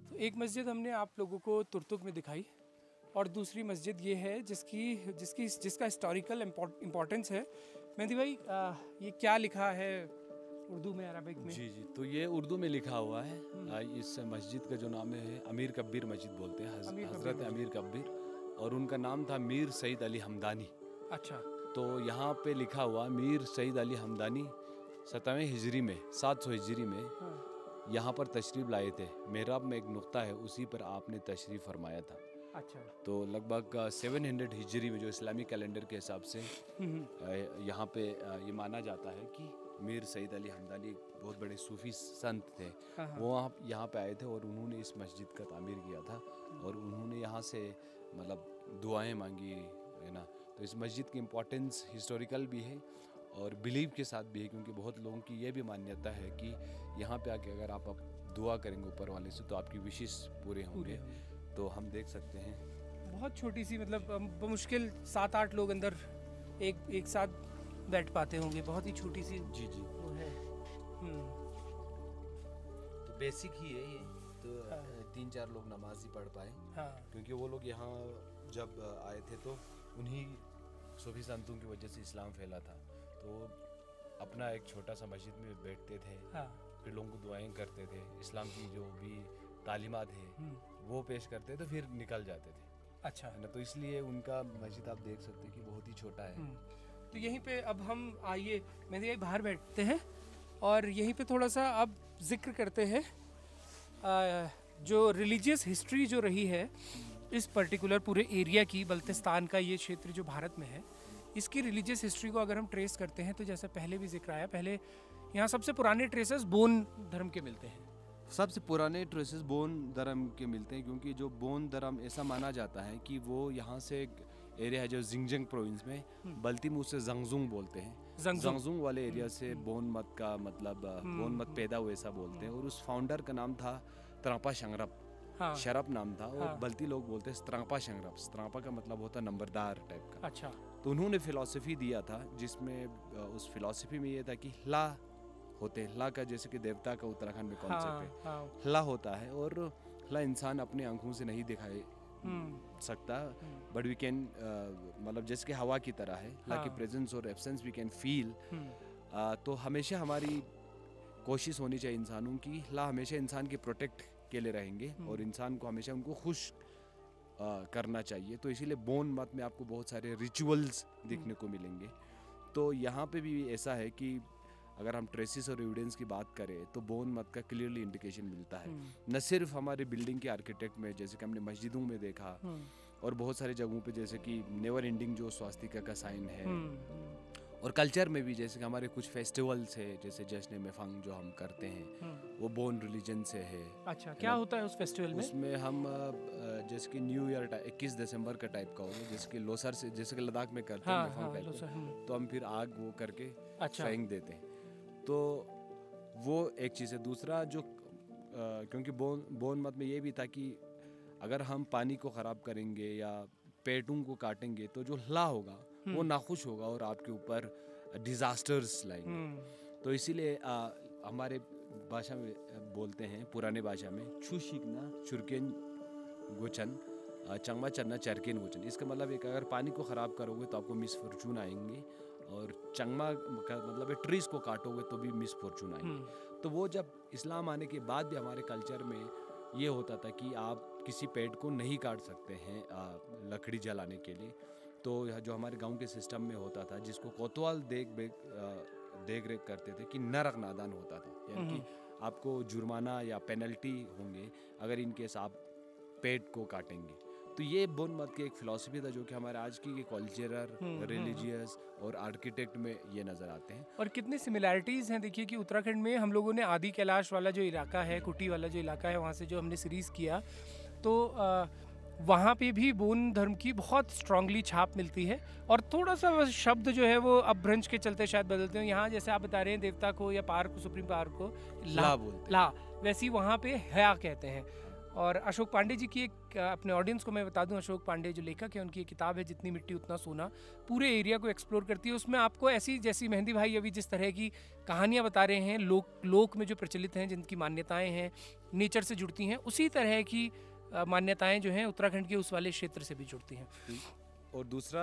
तो एक मस्जिद हमने आप लोगों को तुर्तुक में दिखाई, और दूसरी मस्जिद ये है जिसका हिस्टोरिकल इम्पोर्टेंस है। मेहदी भाई, ये क्या लिखा है उर्दू में, अरबिक में? जी, तो ये उर्दू में लिखा हुआ है। इस मस्जिद का जो नाम है अमीर कबीर मस्जिद बोलते हैं, हज़रत अमीर कबीर, और उनका नाम था मीर सईद अली हमदानी। अच्छा। तो यहाँ पे लिखा हुआ मीर सईद अली हमदानी 7वें हिजरी में, 700 हिजरी में यहाँ पर तशरीफ़ लाए थे। मेहराब में एक नुक्ता है, उसी पर आपने तशरीफ़ फरमाया था। अच्छा। तो लगभग 700 हिजरी में, जो इस्लामिक कैलेंडर के हिसाब से यहाँ पे ये माना जाता है कि मीर सईद अली हमदानी एक बहुत बड़े सूफ़ी संत थे। वो यहाँ पे आए थे और उन्होंने इस मस्जिद का तामीर किया था और उन्होंने यहाँ से मतलब दुआएं मांगी, है ना। तो इस मस्जिद की इम्पोर्टेंस हिस्टोरिकल भी है और बिलीव के साथ भी है, क्योंकि बहुत लोगों की ये भी मान्यता है कि यहाँ पे आके अगर आप दुआ करेंगे ऊपर वाले से तो आपकी विशेष पूरे होंगे। तो हम देख सकते हैं बहुत छोटी सी, मतलब मुश्किल 7-8 लोग अंदर एक साथ बैठ पाते होंगे। बहुत ही छोटी सी जी वो है। तो बेसिक ही है ये। तो 3-4 लोग नमाज ही पढ़ पाए, क्योंकि वो लोग यहाँ जब आए थे तो उन्हीं सूफी संतों की वजह से इस्लाम फैला था। तो अपना एक छोटा सा मस्जिद में बैठते थे, फिर लोगों को दुआएं करते थे, इस्लाम की जो भी तालीमात है वो पेश करते थे, फिर निकल जाते थे। अच्छा है ना। तो इसलिए उनका मस्जिद आप देख सकते हैं कि बहुत ही छोटा है। तो यहीं पे अब हम आइए मेहंदी भाई बाहर बैठते हैं और यहीं पे थोड़ा सा अब जिक्र करते हैं जो रिलीजियस हिस्ट्री जो रही है इस पर्टिकुलर पूरे एरिया की, बल्तिस्तान का ये क्षेत्र जो भारत में है, इसकी रिलीजियस हिस्ट्री को अगर हम ट्रेस करते हैं तो जैसे पहले भी जिक्र आया, पहले यहाँ सबसे पुराने ट्रेसेस बोन धर्म के मिलते हैं। सबसे पुराने ट्रेसेस बोन धर्म के मिलते हैं, क्योंकि जो बोन धर्म ऐसा माना जाता है कि वो यहाँ से एक एरिया है जो जिंगजिंग प्रोविंस में, बल्तीमू से जंगजुंग बोलते हैं, जंगजुंग वाले एरिया से बोन मत का मतलब बोन मत पैदा हुए ऐसा बोलते हैं। और उस फाउंडर का नाम था त्रापा शंगरप, शरप नाम था। और बल्ती लोग बोलते हैं स्त्रापा शंगरप। स्त्रापा का मतलब होता है नंबरदार टाइप का। अच्छा। तो उन्होंने फिलॉसफी दिया था जिसमें उस फिलॉसफी में ये था कि हला होते हैं, हला का जैसे कि देवता का उत्तराखंड में कॉन्सेप्ट है, हला होता है और हला इंसान अपने आंखों से नहीं दिखाई सकता, बट वी कैन मतलब जैसे कि हवा की तरह है, हला की प्रेजेंस और एब्सेंस वी कैन फील। तो हमेशा हमारी कोशिश होनी चाहिए इंसानों की, हला हमेशा इंसान के प्रोटेक्ट के लिए रहेंगे और इंसान को हमेशा उनको खुश करना चाहिए। तो इसीलिए बोन मत में आपको बहुत सारे रिचुअल्स देखने को मिलेंगे। तो यहाँ पे भी ऐसा है कि अगर हम ट्रेसिस और एविडेंस की बात करें तो बोन मत का क्लियरली इंडिकेशन मिलता है, न सिर्फ हमारे बिल्डिंग के आर्किटेक्ट में जैसे कि हमने मस्जिदों में देखा और बहुत सारी जगहों पे जैसे कि नेवर एंडिंग जो स्वास्तिका का साइन है, और कल्चर में भी जैसे कि हमारे कुछ फेस्टिवल्स है जैसे जश्न मेफंग जो हम करते हैं वो बोन रिलीजन से है। अच्छा, क्या होता है उस फेस्टिवल में? उसमें हम जैसे कि न्यू ईयर 21 दिसंबर का टाइप का होगा, जैसे कि लोसर से जैसे कि लद्दाख में करते हैं मेफंग टाइप का, तो हम फिर आग वो करके फेंक देते हैं। तो वो एक चीज़ है। दूसरा जो क्योंकि बोन मत में ये भी था कि अगर हम पानी को ख़राब करेंगे या पेटों को काटेंगे तो जो हला होगा वो नाखुश होगा और आपके ऊपर डिजास्टर्स लाएंगे। तो इसीलिए हमारे भाषा में बोलते हैं, पुराने भाषा में, छू शिकना चुरकेन गोचन चंगमा चन्ना चरकेन गोचन। इसका मतलब एक, अगर पानी को ख़राब करोगे तो आपको मिसफॉर्चून आएंगे और चंगमा का मतलब है ट्रीज को काटोगे तो भी मिसफॉर्चून आएंगे। तो वो जब इस्लाम आने के बाद भी हमारे कल्चर में ये होता था कि आप किसी पेड़ को नहीं काट सकते हैं लकड़ी जलाने के लिए। तो जो हमारे गांव के सिस्टम में होता था जिसको कोतवाल देख रेख करते थे कि नरक नादान होता था, यानी कि आपको जुर्माना या पेनल्टी होंगे अगर इनकेस आप पेड़ को काटेंगे। तो ये बोन मत की एक फिलॉसफी था जो कि हमारे आज की कल्चरल, रिलीजियस और आर्किटेक्ट में ये नज़र आते हैं। और कितनी सिमिलैरिटीज़ हैं। देखिए कि उत्तराखंड में हम लोगों ने आदि कैलाश वाला जो इलाका है, कुटी वाला जो इलाका है, वहाँ से जो हमने सीरीज़ किया तो वहाँ पे भी बोन धर्म की बहुत स्ट्रांगली छाप मिलती है। और थोड़ा सा शब्द जो है वो अब भ्रंश के चलते शायद बदलते हैं। यहाँ जैसे आप बता रहे हैं देवता को या पार को, सुप्रीम पावर को ला बोलते हैं, ला, वैसे वहाँ पे हया कहते हैं। और अशोक पांडे जी की एक, अपने ऑडियंस को मैं बता दूं, अशोक पांडे जो लेखक है उनकी एक किताब है जितनी मिट्टी उतना सोना, पूरे एरिया को एक्सप्लोर करती है। उसमें आपको ऐसी, जैसी मेहंदी भाई अभी जिस तरह की कहानियां बता रहे हैं, लोक में जो प्रचलित हैं, जिनकी मान्यताएं हैं, नेचर से जुड़ती हैं, उसी तरह की मान्यताएं जो हैं उत्तराखंड के उस वाले क्षेत्र से भी जुड़ती हैं। और दूसरा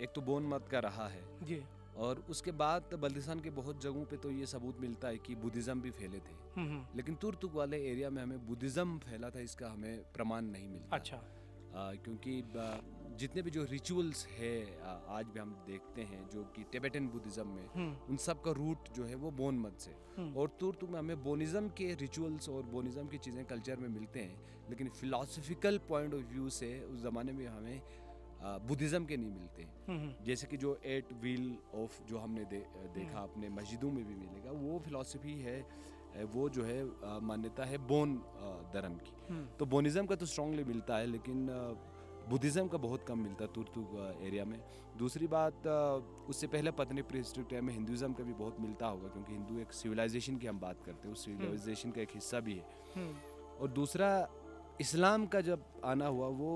एक तो बोन मत का रहा है जी, और उसके बाद बल्तिस्तान के बहुत जगहों पे तो ये सबूत मिलता है कि बुद्धिज़्म भी फैले थे, लेकिन तुर्तुक वाले एरिया में हमें बुद्धिज़्म फैला था इसका हमें प्रमाण नहीं मिलता। अच्छा। क्योंकि जितने भी जो रिचुअल्स है आज भी हम देखते हैं जो कि टिबेटन बुद्धिज़्म में, उन सब का रूट जो है वो बोन मत से, और तुर्क में हमें बोनिज़्म के रिचुअल्स और बोनिज़्म की चीज़ें कल्चर में मिलते हैं, लेकिन फिलोसफिकल पॉइंट ऑफ व्यू से उस ज़माने में हमें बुद्धिज़्म के नहीं मिलते। जैसे कि जो 8 व्हील ऑफ जो हमने देखा अपने मस्जिदों में भी मिलेगा, वो फिलॉसफी है, वो जो है मान्यता है बोन धर्म की। तो बोनिज़्म का तो स्ट्रांगली मिलता है, लेकिन बुद्धिज़्म का बहुत कम मिलता है तुर्क एरिया में। दूसरी बात, उससे पहले पत्नी प्रीहिस्टोरिक टाइम में हिंदुज़्म का भी बहुत मिलता होगा, क्योंकि हिंदू एक सिविलाइजेशन की हम बात करते हैं, उस सिविलाइजेशन का एक हिस्सा भी है। और दूसरा, इस्लाम का जब आना हुआ वो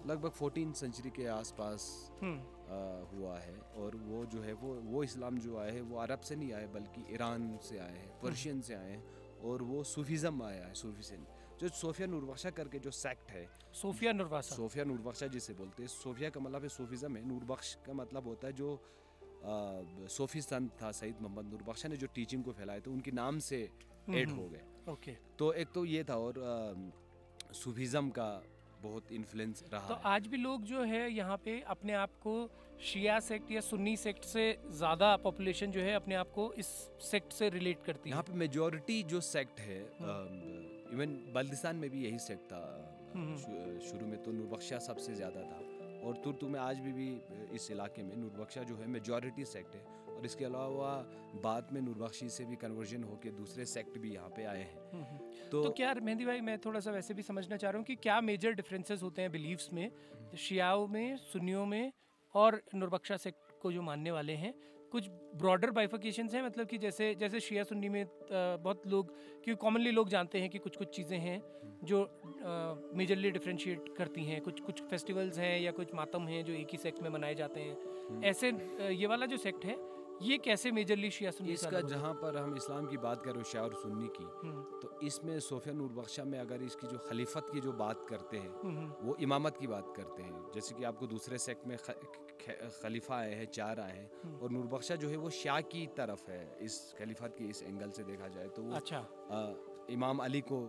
लगभग 14 सेंचुरी के आसपास हुआ है, और वो जो है वो इस्लाम जो आए हैं वो अरब से नहीं आए, बल्कि ईरान से आए हैं, पर्शियन से आए हैं, और वो सूफीज़म आया है, सूफी से। जो सोफिया नूरबख्शा करके जो सेक्ट है, सोफिया नूरबख्शा जिसे बोलते हैं, सोफिया का मतलब है सूफीज़म है, नूरबख्श का मतलब होता है जो सूफी संत था सईद मोहम्मद नूरबख्शा ने जो टीचिंग को फैलाया, तो उनके नाम से ऐड हो गए। ओके, तो एक तो ये था, और सूफीज़म का बहुत इन्फ्लुएंस रहा तो है। आज भी लोग जो है यहाँ पे अपने आप को शिया सेक्ट या सुन्नी सेक्ट से ज़्यादा पॉपुलेशन जो है अपने आप को इस सेक्ट से रिलेट करती है। यहाँ पे मेजॉरिटी जो सेक्ट है, इवन बल्दिस्तान में भी यही सेक्ट था शुरू में, तो नूरबख्शा सबसे ज़्यादा था, और तुर्क में आज भी इस इलाके में नूरबख्शा जो है मेजॉरिटी सेक्ट है। और इसके अलावा बाद में नूरबख्शी से भी कन्वर्जन होकर दूसरे सेक्ट भी यहाँ पे आए हैं। तो क्या मेहंदी भाई, मैं थोड़ा सा वैसे भी समझना चाह रहा हूँ कि क्या मेजर डिफरेंसेस होते हैं बिलीव्स में, शियाओं में, सुन्नियों में और नूरबख्शा सेक्ट को जो मानने वाले हैं? कुछ ब्रॉडर बाइफिकेशंस हैं, मतलब कि जैसे शिया सुन्नी में बहुत लोग, क्योंकि कॉमनली लोग जानते हैं कि कुछ चीज़ें हैं जो मेजरली डिफरेंशिएट करती हैं, कुछ फेस्टिवल्स हैं या कुछ मातम हैं जो एक ही सेक्ट में मनाए जाते हैं। ऐसे ये वाला जो सेक्ट है ये कैसे मेजरली शिया सुन्नी? इसका जहाँ पर हम इस्लाम की बात करें, शिया और सुन्नी की, तो इसमें सोफिया नूरबख्शा में अगर इसकी जो खलीफत की जो बात करते हैं, वो इमामत की बात करते हैं। जैसे कि आपको दूसरे सेक्ट में खलीफा आए हैं, 4 आए हैं, और नूरबख्शा जो है वो शिया की तरफ है। इस खलीफत के इस एंगल से देखा जाए तो वो इमाम अली को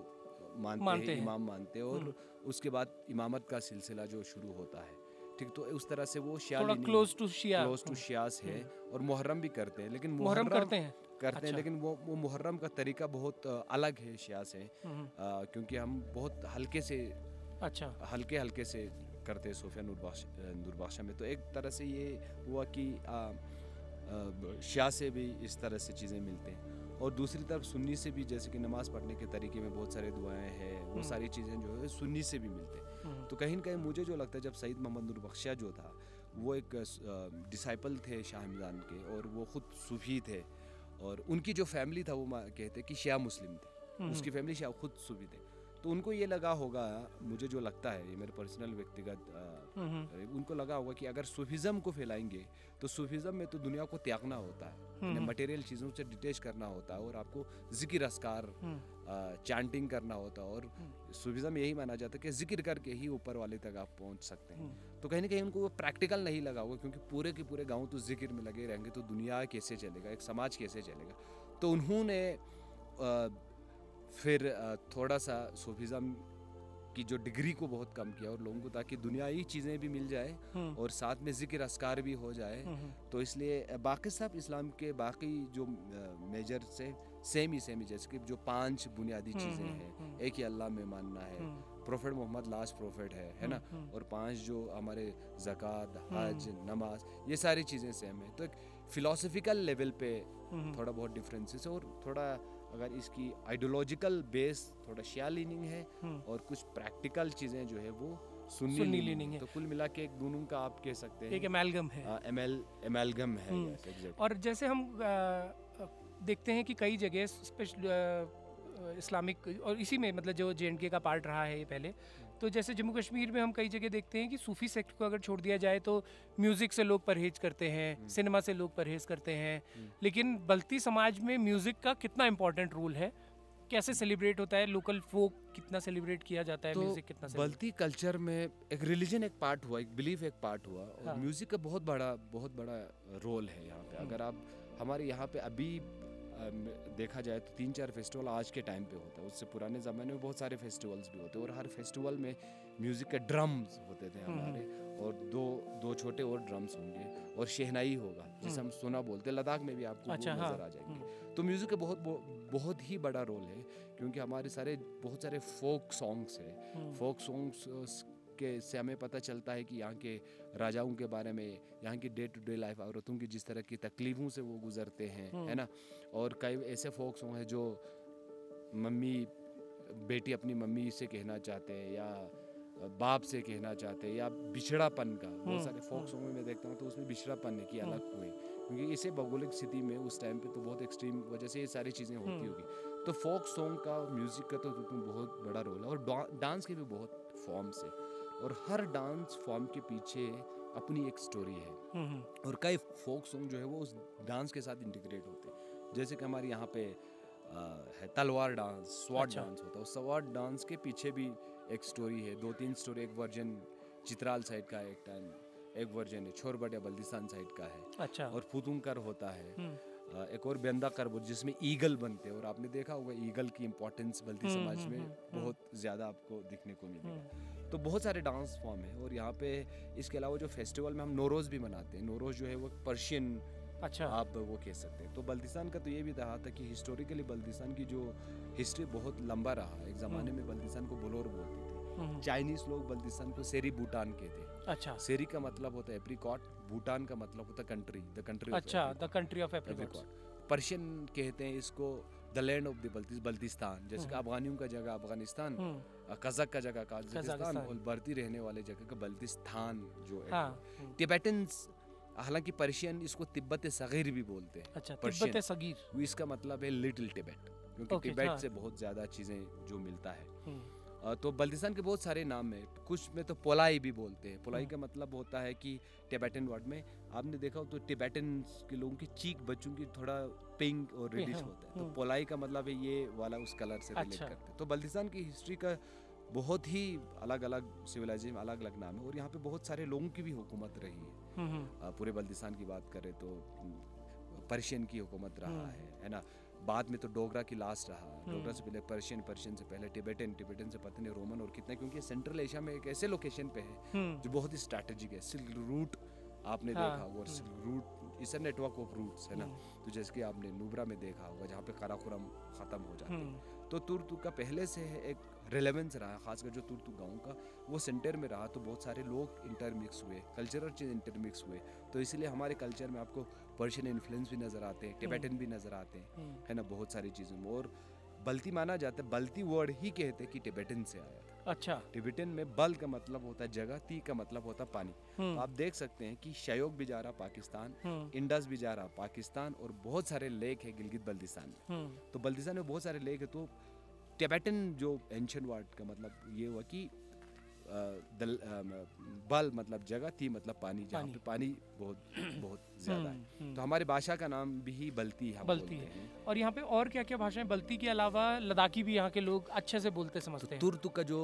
मानते हैं, इमाम मानते हैं, और उसके बाद इमामत का सिलसिला जो शुरू होता है, ठीक। तो उस तरह से वो शिया क्लोज टू शियास है, और मुहर्रम भी करते हैं, लेकिन मुहर्रम करते हैं, लेकिन वो मुहर्रम का तरीका बहुत अलग है शिया से, क्योंकि हम बहुत हल्के से करते हैं सोफिया नूरबख्शा में। तो एक तरह से ये हुआ कि शिया से भी इस तरह से चीज़ें मिलते हैं, और दूसरी तरफ सुन्नी से भी, जैसे कि नमाज़ पढ़ने के तरीके में बहुत सारे दुआएं हैं, वो सारी चीज़ें जो है सुन्नी से भी मिलते हैं। तो कहीं न कहीं मुझे जो लगता है, जब सईद मोहम्मद नूरबख्शा जो था वो एक डिसाइपल थे शाह हमदान के, और वो ख़ुद सूफी थे, और उनकी जो फैमिली था वो कहते कि शिया मुस्लिम थे, उसकी फैमिली शिया, खुद सूफी थे। तो उनको ये लगा होगा, मुझे जो लगता है, ये मेरे पर्सनल व्यक्तिगत उनको लगा होगा कि अगर सूफिज़म को फैलाएंगे तो सूफिज़म में तो दुनिया को त्यागना होता है, मटेरियल चीज़ों से डिटेच करना होता है, और आपको जिक्र अस्कार चैंटिंग करना होता है, और सूफिज़म यही माना जाता है कि जिक्र करके ही ऊपर वाले तक आप पहुंच सकते हैं। तो कहीं ना कहीं उनको वो प्रैक्टिकल नहीं लगा होगा, क्योंकि पूरे के पूरे गाँव तो जिक्र में लगे रहेंगे तो दुनिया कैसे चलेगा, एक समाज कैसे चलेगा। तो उन्होंने फिर थोड़ा सा सूफिज़म की जो डिग्री को बहुत कम किया, और लोगों को ताकि दुनियाई चीज़ें भी मिल जाए और साथ में जिक्र अस्कार भी हो जाए। तो इसलिए बाकी सब इस्लाम के बाकी जो मेजर से सेम ही जैसे कि जो 5 बुनियादी चीज़ें हैं, एक ही अल्लाह में मानना है, प्रोफेट मोहम्मद लास्ट प्रोफेट है ना, और 5 जो हमारे ज़कात, हज, नमाज, ये सारी चीज़ें सेम है। तो एक फ़िलोसफिकल लेवल पे थोड़ा बहुत डिफरेंसेस है, और थोड़ा अगर इसकी आइडियोलॉजिकल बेस थोड़ा शिया लीनिंग है, और कुछ प्रैक्टिकल चीज़ें जो है वो सुन्नी लीनिंग है। तो कुल मिला के एक दोनों का आप कह सकते हैं एक एमैलगम है, एमैलगम है। exactly। और जैसे हम देखते हैं कि कई जगह स्पेशल इस्लामिक, और इसी में मतलब जो JNK का पार्ट रहा है ये पहले, तो जैसे जम्मू कश्मीर में हम कई जगह देखते हैं कि सूफी सेक्ट को अगर छोड़ दिया जाए तो म्यूज़िक से लोग परहेज करते हैं, सिनेमा से लोग परहेज करते हैं, लेकिन बल्ती समाज में म्यूज़िक का कितना इम्पोर्टेंट रोल है, कैसे सेलिब्रेट होता है, लोकल फोक कितना सेलिब्रेट किया जाता है, तो म्यूजिक कितना बल्ती कल्चर में एक रिलीजन एक पार्ट हुआ, एक बिलीफ एक पार्ट हुआ, और म्यूजिक का बहुत बड़ा रोल है यहाँ पे। अगर आप हमारे यहाँ पे अभी देखा जाए तो 3-4 फेस्टिवल आज के टाइम पे होता है। उससे पुराने ज़माने में बहुत सारे फेस्टिवल्स भी होते हैं और हर फेस्टिवल में म्यूज़िक के ड्रम्स होते थे हमारे, और दो छोटे और ड्रम्स होंगे और शहनाई होगा जिसे हम सुना बोलते हैं। लद्दाख में भी आपको अच्छा, वो हाँ। नज़र आ जाएंगे। तो म्यूज़िक का बहुत ही बड़ा रोल है, क्योंकि हमारे बहुत सारे फोक सॉन्ग्स है। फोक सॉन्ग्स के से हमें पता चलता है कि यहाँ के राजाओं के बारे में, यहाँ की डे टू डे लाइफ, औरतों की जिस तरह की तकलीफ़ों से वो गुजरते हैं, है ना। और कई ऐसे फोक सॉन्ग हैं जो बेटी अपनी मम्मी से कहना चाहते हैं या बाप से कहना चाहते हैं, या बिछड़ापन का। बहुत सारे फोक सॉन्ग में मैं देखता हूँ तो उसमें बिछड़ापन है कि अलग हुए, क्योंकि इसे भौगोलिक स्थिति में उस टाइम पे तो बहुत एक्सट्रीम वजह से ये सारी चीज़ें होती होगी। तो फोक सॉन्ग का, म्यूज़िक का तो बहुत बड़ा रोल है। और डांस के भी बहुत फॉर्म्स है, और हर डांस फॉर्म के पीछे अपनी एक स्टोरी है। और कई फोक सॉन्ग जो है वो उस डांस के साथ इंटीग्रेट होते हैं। जैसे कि हमारे यहाँ पे है तलवार डांस, स्वॉर्ड डांस होता है। उस स्वॉर्ड डांस के पीछे भी एक स्टोरी है, 2-3 स्टोरी। एक वर्जन चित्राल साइड का है, एक वर्जन है छोरबट या बल्दिस्तान साइड का है। अच्छा। और फुतुंकर होता है। एक और बेंदा करबुर जिसमें ईगल बनते हैं, और आपने देखा होगा ईगल की इम्पोर्टेंस बल्दी समाज में बहुत ज़्यादा आपको दिखने को मिलेगा। तो बहुत सारे डांस फॉर्म है। और यहाँ पे इसके अलावा जो फेस्टिवल में हम नौरोज़ भी मनाते हैं, नौरोज़ जो है वो पर्शियन, अच्छा, आप वो कह सकते हैं। तो बल्दिस्तान का तो ये भी रहा था कि हिस्टोरिकली बल्दिस्तान की जो हिस्ट्री बहुत लंबा रहा। एक ज़माने में बल्दिस्तान को बोलोर बोलते थे। चाइनीज लोग बल्दिस्तान को सेरी भूटान कहते हैं। अच्छा। सेरी का मतलब होता है एप्रिकॉट, भूटान का मतलब होता है कंट्री, द कंट्री। अच्छा, the country of apricot. Persian कहते हैं इसको the land of the Baltistan. जैसे कि अफगानियों का जगह अफगानिस्तान, कज़क का जगह काजाकिस्तान, और बढ़ती रहने वाले जगह का बल्दिस्तान जो है। टिबेटन्स, हालांकि पर्शियन इसको तिब्बत सगीर भी बोलते हैं। अच्छा, तिब्बत सगीर, इसका मतलब है लिटिल टिबेट, क्योंकि टिबेट से बहुत ज़्यादा चीज़ें जो मिलता है। तो बल्दिस्तान के बहुत सारे नाम हैं। कुछ में तो पोलाई भी बोलते हैं। पोलाई का मतलब होता है कि टिबेटन वर्ड में आपने देखा हो तो टिबेटन के लोगों की चीक बच्चों की थोड़ा पिंक और रेडिश होता है। तो पोलाई का मतलब है ये वाला उस कलर से रिलेट करते हैं। तो बल्दिस्तान की हिस्ट्री का बहुत ही अलग अलग सिविलाइजेशन, अलग अलग नाम है। और यहाँ पे बहुत सारे लोगों की भी हुकूमत रही है। पूरे बल्दिस्तान की बात करें तो पर्शियन की हुकूमत रहा है ना। बाद में तो डोगरा की लास्ट रहा। डोगरा से पहले पर्शियन से पहले टिबेटन से पता नहीं रोमन और कितना, क्योंकि सेंट्रल एशिया में एक ऐसे लोकेशन पे है जो बहुत ही स्ट्रैटेजिक है। सिल्क रूट आपने देखा होगा, और silk route is a network of routes, है ना। तो जैसे कि आपने नुब्रा में देखा होगा जहाँ पे काराकोरम खत्म हो जाते हैं। तो तुर्तुक का पहले से है एक रेलेवेंस रहा, खासकर जो तुर्तुक गाँव का वो सेंटर में रहा। तो बहुत सारे लोग इंटरमिक्स हुए, कल्चरल चीज़ इंटरमिक्स हुए। तो इसलिए हमारे कल्चर में आपको पर्शियन इन्फ्लुएंस भी नज़र आते हैं, टिबेटन भी नज़र आते हैं, है ना, बहुत सारी चीज़ों में। और बल्ती माना जाता है, बल्ती वर्ड ही कहते हैं कि टिबेटन से आया था। अच्छा। टिबेटन में बल का मतलब होता है जगह, ती का मतलब होता है पानी। तो आप देख सकते हैं कि शयोग भी जा रहा पाकिस्तान, इंडस भी जा रहा पाकिस्तान, और बहुत सारे लेक है गिलगित बल्दिस्तान में। तो बल्दिस्तान में बहुत सारे लेक है। तो टिबेटन जो एंशिएंट वर्ड का मतलब ये हुआ कि बल मतलब जगह, थी मतलब पानी, जहाँ पे पानी बहुत ज्यादा है। तो हमारे भाषा का नाम भी बल्ती है। और यहाँ पे और क्या क्या भाषाएं बल्ती के अलावा लद्दाखी भी यहाँ के लोग अच्छे से बोलते समझते हैं। तुर्तुक का जो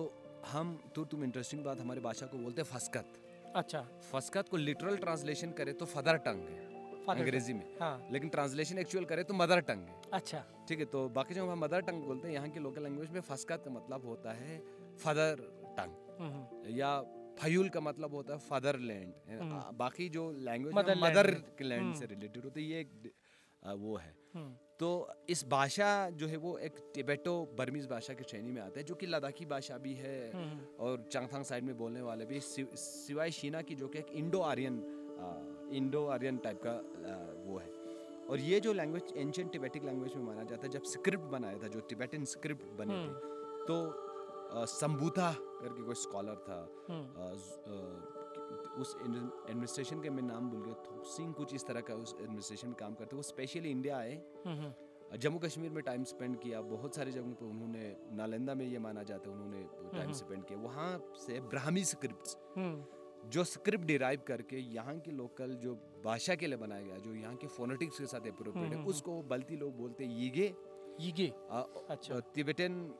हम तुर्तुक में इंटरेस्टिंग बात, हमारी भाषा को बोलते हैं फस्कत। अच्छा। फस्कत को लिटरल ट्रांसलेशन करे तो फदर टंग है अंग्रेजी में। हाँ। लेकिन ट्रांसलेशन एक्चुअल करे तो मदर टंग है। अच्छा, ठीक है। तो बाकी जो हम मदर टंग बोलते हैं यहाँ के लोकल लैंग्वेज में, फस्कत का मतलब होता है फदर टंग, या फयूल का मतलब होता है फादर लैंड। बाकी जो लैंग्वेज मदर लैंड से रिलेटेड होती है, ये एक वो है। तो इस भाषा जो है वो एक टिबेटो बर्मीज भाषा की श्रेणी में आता है, जो कि लद्दाखी भाषा भी है और चांगथांग साइड में बोलने वाले भी, सिवाय शीना की जो कि एक इंडो आर्यन टाइप का वो है। और ये जो लैंग्वेज एंशिएंट टिबेटिक लैंग्वेज में माना जाता है। जब स्क्रिप्ट बनाया था, जो टिबेटन स्क्रिप्ट बने थे, तो संबुथा करके कोई स्कॉलर था, उस एडमिनिस्ट्रेशन के मैं नाम भूल गया, थोसिंग कुछ इस तरह का उस एडमिनिस्ट्रेशन में काम करते। वो स्पेशली इंडिया आए, जम्मू कश्मीर में टाइम स्पेंड किया, बहुत सारी जगहों पे उन्होंने, नालंदा में ये माना जाता है उन्होंने टाइम स्पेंड किया। वहाँ से ब्राह्मी स्क्रिप्ट्स, जो स्क्रिप्ट डिराइव करके यहाँ की लोकल जो भाषा के लिए बनाया गया, जो यहाँ के फोनेटिक्स के साथ एप्रोप्रिएट है, उसको बल्ती लोग बोलते हैं यीगे। अच्छा। तिब्बतन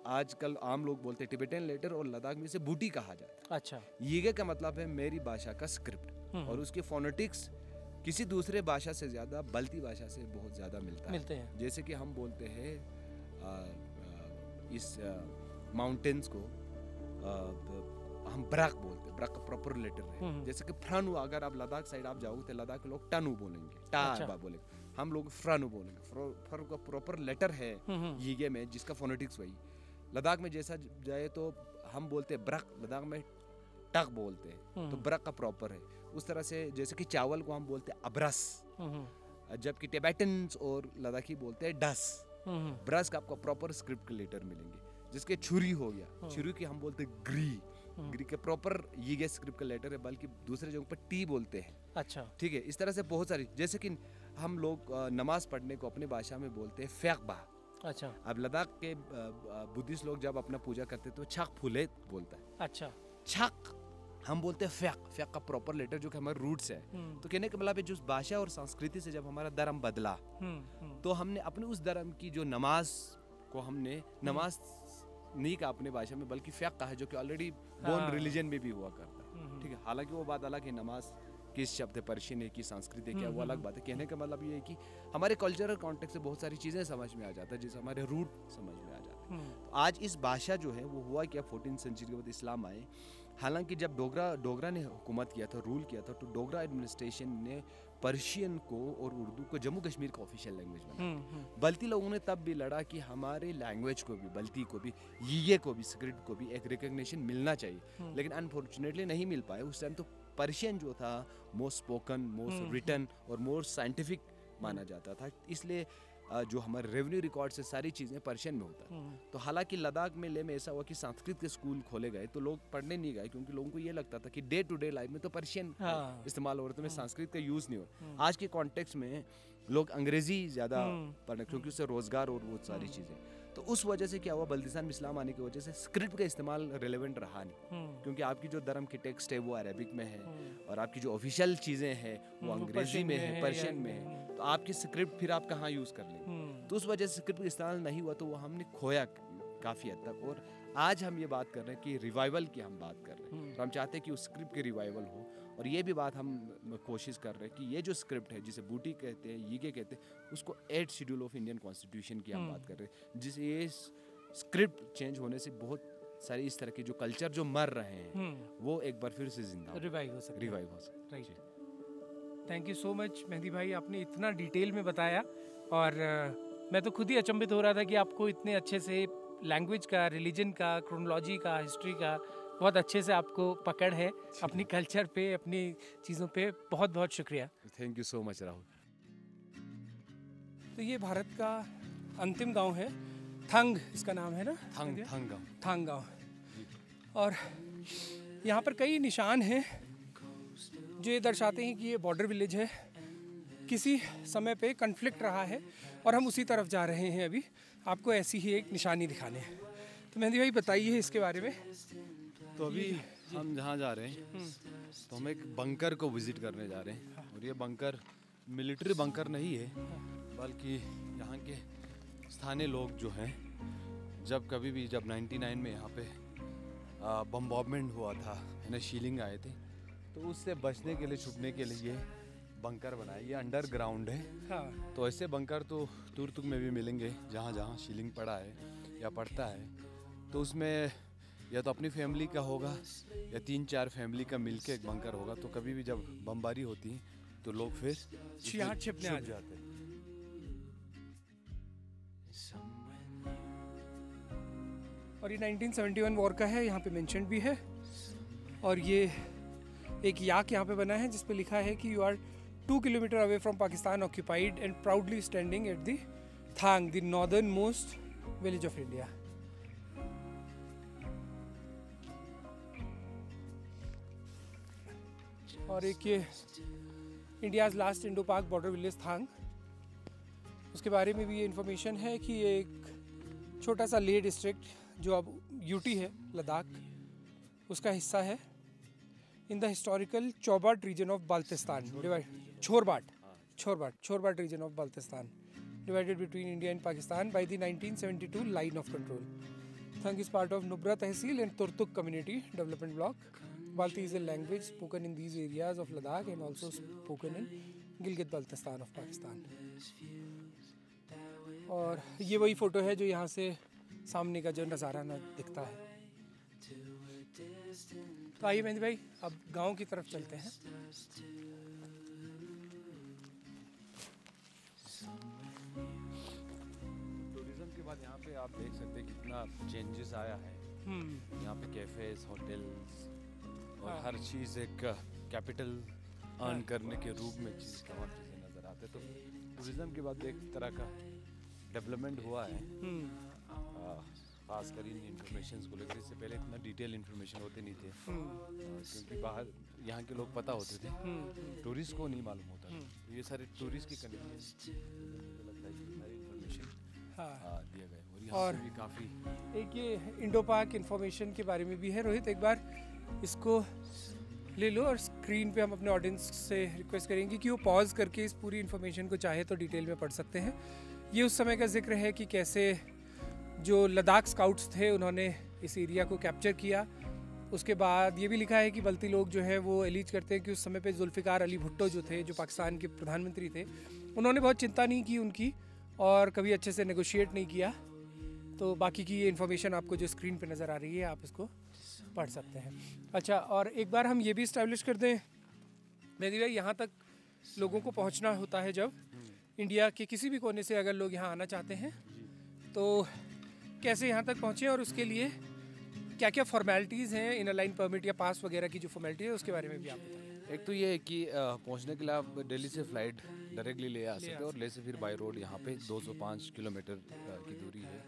आजकल आम लोग बोलते हैं टिबेटन लेटर, और लद्दाख में इसे बूटी कहा जाता है। अच्छा। यीगे का मतलब है मेरी भाषा का स्क्रिप्ट, और उसके फोनेटिक्स किसी दूसरे भाषा से ज़्यादा बल्ती भाषा से बहुत ज़्यादा मिलते हैं। जैसे कि हम बोलते हैं इस माउंटेन्स को हम ब्रक बोलते हैं, ब्रक का प्रॉपर लेटर है। जैसे कि फ्रानु, अगर आप लद्दाख साइड आप जाओगे तो लद्दाख के लोग टानु बोलेंगे, टा बोलेंगे, हम लोग फ्रानु बोलेंगे। फ्र का प्रॉपर लेटर है यीगे में, जिसका फोनेटिक्स वही। लद्दाख में जैसा जाए तो हम बोलते हैं ब्रक, लद्दाख में टक बोलते हैं, तो ब्रक का प्रॉपर है। उस तरह से जैसे कि चावल को हम बोलते हैं अब्रस, जबकि टिबेटन्स और लद्दाखी बोलते हैं डस। ब्रस का आपको प्रॉपर स्क्रिप्ट के लेटर मिलेंगे। जिसके छुरी हो गया, छुरी की हम बोलते हैं ग्री के प्रॉपर यीगे स्क्रिप्ट का लेटर है, बल्कि दूसरे जगह पर टी बोलते हैं। अच्छा, ठीक है। इस तरह से बहुत सारी, जैसे कि हम लोग नमाज पढ़ने को अपनी भाषा में बोलते हैं फेकबा। अच्छा, अब लद्दाख के बुद्धिस्ट लोग जब अपना पूजा करते हैं तो छक फुले बोलता है। अच्छा, छक हम बोलते हैं फेक का प्रॉपर लेटर, जो कि हमारे रूट्स है। तो कहने का मतलब है जो भाषा और संस्कृति से जब हमारा धर्म बदला, तो हमने अपने उस धर्म की जो नमाज को हमने नमाज नहीं कहा अपने भाषा में, बल्कि फेक कहा, जो कि ऑलरेडी बोर्न रिलीजन में भी हुआ करता है। ठीक है। हालांकि वो बात अलग है, नमाज किस शब्द है, पर्शियन है कि संस्कृत है क्या, वो अलग बात है। कहने का मतलब ये है कि हमारे कल्चरल कॉन्टेक्स्ट से बहुत सारी चीज़ें समझ में आ जाता है, जिससे हमारे रूट समझ में आ जाते हैं। तो आज इस भाषा जो है वो हुआ क्या, 14th सेंचुरी के बाद इस्लाम आए। हालांकि जब डोगरा ने हुकूमत किया था, रूल किया था, तो डोगरा एडमिनिस्ट्रेशन ने पर्शियन को और उर्दू को जम्मू कश्मीर का ऑफिशियल लैंग्वेज बनाया। बल्ती लोगों ने तब भी लड़ा कि हमारे लैंग्वेज को भी, बल्ती को भी, यीगे को भी, स्क्रिप्ट को भी एक रिकग्निशन मिलना चाहिए। लेकिन अनफॉर्चुनेटली नहीं मिल पाए। उस टाइम तो पर्शियन जो था मोस्ट स्पोकन, मोस्ट रिटन और मोस्ट साइंटिफिक माना जाता था, इसलिए जो हमारे रेवेन्यू रिकॉर्ड से सारी चीज़ें पर्शियन में होता है। तो हालांकि लद्दाख में ले में ऐसा हुआ कि संस्कृत के स्कूल खोले गए तो लोग पढ़ने नहीं गए, क्योंकि लोगों को ये लगता था कि डे टू डे लाइफ में तो पर्शियन इस्तेमाल हो रहा है, तो में संस्कृत का यूज़ नहीं हो रहा। आज के कॉन्टेक्स्ट में लोग अंग्रेजी ज़्यादा पढ़ने, क्योंकि उससे रोजगार और वो सारी चीज़ें। तो उस वजह से क्या हुआ, बल्तिस्तान में इस्लाम आने की वजह से स्क्रिप्ट का इस्तेमाल रिलेवेंट रहा नहीं, क्योंकि आपकी जो धर्म की टेक्स्ट है वो अरेबिक में है और आपकी जो ऑफिशियल चीज़ें हैं वो अंग्रेजी में है, पर्शियन में है। तो आपकी स्क्रिप्ट फिर आप कहाँ यूज़ कर लेंगे। तो उस वजह से स्क्रिप्ट का इस्तेमाल नहीं हुआ, तो वो हमने खोया काफ़ी हद तक। और आज हम ये बात कर रहे हैं कि रिवाइवल की हम बात कर रहे हैं, तो हम चाहते हैं कि उस स्क्रिप्ट की रिवाइवल हो। और ये भी बात हम कोशिश कर रहे हैं कि ये जो स्क्रिप्ट है, जिसे बूटी कहते हैं, यीगे कहते हैं, उसको 8th schedule of Indian constitution की हम बात कर रहे हैं, जिसे ये स्क्रिप्ट चेंज होने से बहुत सारी इस तरह के जो कल्चर जो मर रहे हैं वो एक बार फिर से जिंदा रिवाइव हो सकता है। Thank you so much Mehdi भाई, आपने इतना डिटेल में बताया। और मैं तो खुद ही अचंभित हो रहा था कि आपको इतने अच्छे से लैंग्वेज का, रिलीजन का, क्रोनोलॉजी का, हिस्ट्री का बहुत अच्छे से आपको पकड़ है अपनी कल्चर पे, अपनी चीज़ों पे। बहुत बहुत शुक्रिया। Thank you so much Rahul. तो ये भारत का अंतिम गांव है, थंग इसका नाम है ना, थंग गांव। और यहाँ पर कई निशान हैं जो ये दर्शाते हैं कि ये बॉर्डर विलेज है, किसी समय पे कन्फ्लिक्ट रहा है और हम उसी तरफ जा रहे हैं। अभी आपको ऐसी ही एक निशानी दिखाने हैं। तो मेहदी भाई बताइए इसके बारे में। तो अभी हम जहाँ जा रहे हैं तो हम एक बंकर को विजिट करने जा रहे हैं। और ये बंकर मिलिट्री बंकर नहीं है, बल्कि यहाँ के स्थानीय लोग जो हैं, जब 99 में यहाँ पे बम्बार्मेंट हुआ था, यानी शीलिंग आए थे, तो उससे बचने के लिए, छुपने के लिए ये बंकर बनाया। ये अंडरग्राउंड है। तो ऐसे बंकर तो तुर्तुक में भी मिलेंगे, जहाँ जहाँ शीलिंग पड़ा है या पड़ता है। तो उसमें या तो अपनी फैमिली का होगा या 3-4 फैमिली का मिलके एक बंकर होगा। तो कभी भी जब बमबारी होती है तो लोग फिर यहाँ छिपने आ जाते हैं। और ये 1971 वॉर का है, यहाँ पे मेंशन भी है। और ये एक याक यहाँ पे बना है जिस पे लिखा है कि you are 2 kilometre away from Pakistan occupied and proudly standing at the Thang, the northern most village of India. और एक ये India's last Indo Pak border village Thang, उसके बारे में भी ये इन्फॉर्मेशन है कि ये एक छोटा सा लेह डिस्ट्रिक्ट जो अब यूटी है, लद्दाख, उसका हिस्सा है। In the historical Chorbat region of Baltistan, Chorbat region of Baltistan, divided between India and Pakistan by the 1972 line of control. Thang is part of Nubra Tehsil and Turtuk community development block. Balti is a language spoken in these areas of Ladakh and also spoken in Gilgit Baltistan of Pakistan. और ये वही photo है जो यहाँ से सामने का जो नज़ारा ना दिखता है। तो आइए मेहंदी भाई अब गांव की तरफ चलते हैं। टूरिज्म के बाद यहाँ पे आप देख सकते हैं कितना चेंजेस आया है। यहाँ पे कैफेज, होटल्स और हर चीज़ एक कैपिटल अर्न करने के रूप में चीज़ तमाम चीज़ें नज़र आते हैं। तो टूरिज्म के बाद एक तरह का डेवलपमेंट हुआ है, खासकर इन इंफॉर्मेशन को लेकर। इससे पहले इतना डिटेल इंफॉर्मेशन होते नहीं थे, क्योंकि बाहर यहाँ के लोग पता होते थे, टूरिस्ट को नहीं मालूम होता। तो ये सारे टूरिस्ट की कन्वीनियंस मुझे लगता है कि सारी इंफॉर्मेशन दिया गया और यहाँ से भी काफ़ी। एक ये इंडो पाक इंफॉर्मेशन के बारे में भी है। रोहित एक बार इसको ले लो और स्क्रीन पे हम अपने ऑडियंस से रिक्वेस्ट करेंगे कि वो पॉज करके इस पूरी इन्फॉर्मेशन को चाहे तो डिटेल में पढ़ सकते हैं। ये उस समय का जिक्र है कि कैसे जो लद्दाख स्काउट्स थे उन्होंने इस एरिया को कैप्चर किया। उसके बाद ये भी लिखा है कि बल्ती लोग जो है वो एलीज करते हैं कि उस समय पे जुल्फ़िकार अली भुट्टो जो थे, जो पाकिस्तान के प्रधानमंत्री थे, उन्होंने बहुत चिंता नहीं की उनकी और कभी अच्छे से नेगोशिएट नहीं किया। तो बाकी की ये इन्फॉर्मेशन आपको जो स्क्रीन पे नज़र आ रही है आप इसको पढ़ सकते हैं। अच्छा, और एक बार हम ये भी इस्टेब्लिश कर दें मेहदी भाई, यहाँ तक लोगों को पहुँचना होता है जब इंडिया के किसी भी कोने से अगर लोग यहाँ आना चाहते हैं तो कैसे यहाँ तक पहुँचें और उसके लिए क्या क्या फॉर्मेलिटीज़ हैं, इनर लाइन परमिट या पास वगैरह की जो फॉर्मेलिटी है उसके बारे में भी आप बताएं। एक तो ये है कि पहुंचने के लिए आप दिल्ली से फ़्लाइट डायरेक्टली ले आ सकते हैं और ले से फिर बाय रोड यहाँ पे 205 किलोमीटर की दूरी है।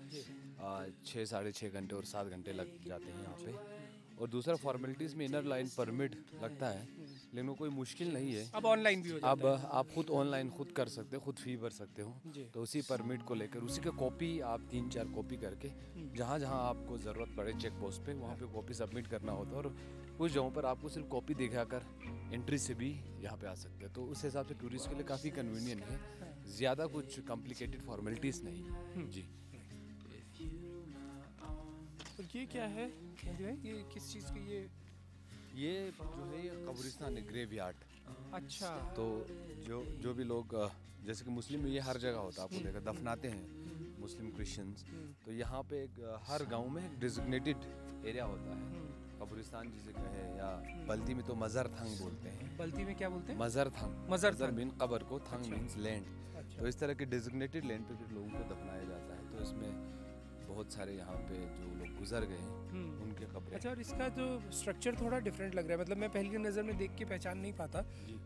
6 साढ़े 6 घंटे और 7 घंटे लग जाते हैं यहाँ पे। और दूसरा फॉर्मेलिटीज़ में इनर लाइन परमिट लगता है, लेकिन वो कोई मुश्किल नहीं है। अब ऑनलाइन भी हो जाता अब आप खुद ऑनलाइन खुद कर सकते हो, खुद फ़ी भर सकते हो। तो उसी परमिट को लेकर उसी का कॉपी आप 3-4 कॉपी करके जहाँ जहाँ आपको ज़रूरत पड़े चेक पोस्ट पे वहाँ पे कॉपी सबमिट करना होता है। और कुछ जगहों पर आपको सिर्फ कॉपी दिखाकर एंट्री से भी यहाँ पे आ सकते हैं। तो उस हिसाब से टूरिस्ट के लिए काफ़ी कन्वीनियंट है, ज़्यादा कुछ कॉम्प्लिकेटेड फॉर्मेलिटीज़ नहीं जी। और ये क्या है ये किस चीज़ की? ये जो है ये कब्रिस्तान है, ग्रेवयार्ड। अच्छा, तो जो भी लोग जैसे कि मुस्लिम में ये हर जगह होता है, आपको देखा दफनाते हैं मुस्लिम क्रिश्चियंस। तो यहाँ पे एक हर गांव में एक डिजिग्नेटेड एरिया होता है, कब्रिस्तान जिसे कहे, या बल्ती में तो मज़र थंग बोलते हैं। बल्ती में क्या बोलते हैं? मज़र थंग। मज़र मीन कब्र को, थंग मीन्स लैंड। तो इस तरह के डिजिग्नेटेड लैंड पे फिर लोगों को दफनाया जाता है। तो इसमें बहुत सारे यहाँ पे जो लोग गुजर गए हैं उनके कब्रें। अच्छा, और इसका जो स्ट्रक्चर थोड़ा डिफरेंट लग रहा है, मतलब मैं पहली नज़र में देख के पहचान नहीं पाता।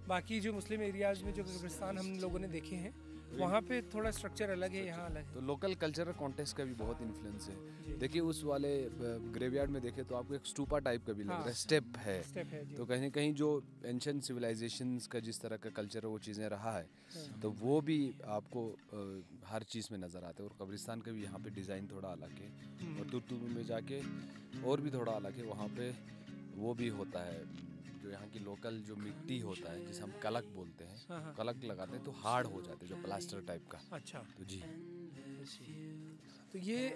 बाकी जो मुस्लिम एरियाज़ में जो कब्रिस्तान हम लोगों ने देखे हैं वहाँ पे थोड़ा स्ट्रक्चर अलग है, यहाँ अलग है। तो लोकल कल्चरल कॉन्टेक्स्ट का भी बहुत इन्फ्लुएंस है। देखिए उस वाले ग्रेवयार्ड में देखे तो आपको एक स्टूपा टाइप का भी लग रहा है, स्टेप है। तो कहीं ना कहीं जो एंशिएंट सिविलाइजेशंस का जिस तरह का कल्चर है वो चीज़ें रहा है, तो वो भी आपको हर चीज़ में नज़र आते हैं। और कब्रिस्तान का भी यहाँ पे डिज़ाइन थोड़ा अलग है। और दूर में जाके और भी थोड़ा अलग है, वहाँ पे वो भी होता है जो यहाँ की लोकल जो मिट्टी होता है जिसे हम कलक बोलते हैं, कलक लगाते हैं तो हार्ड हो जाते हैं, जो प्लास्टर टाइप का। अच्छा, तो जी, तो ये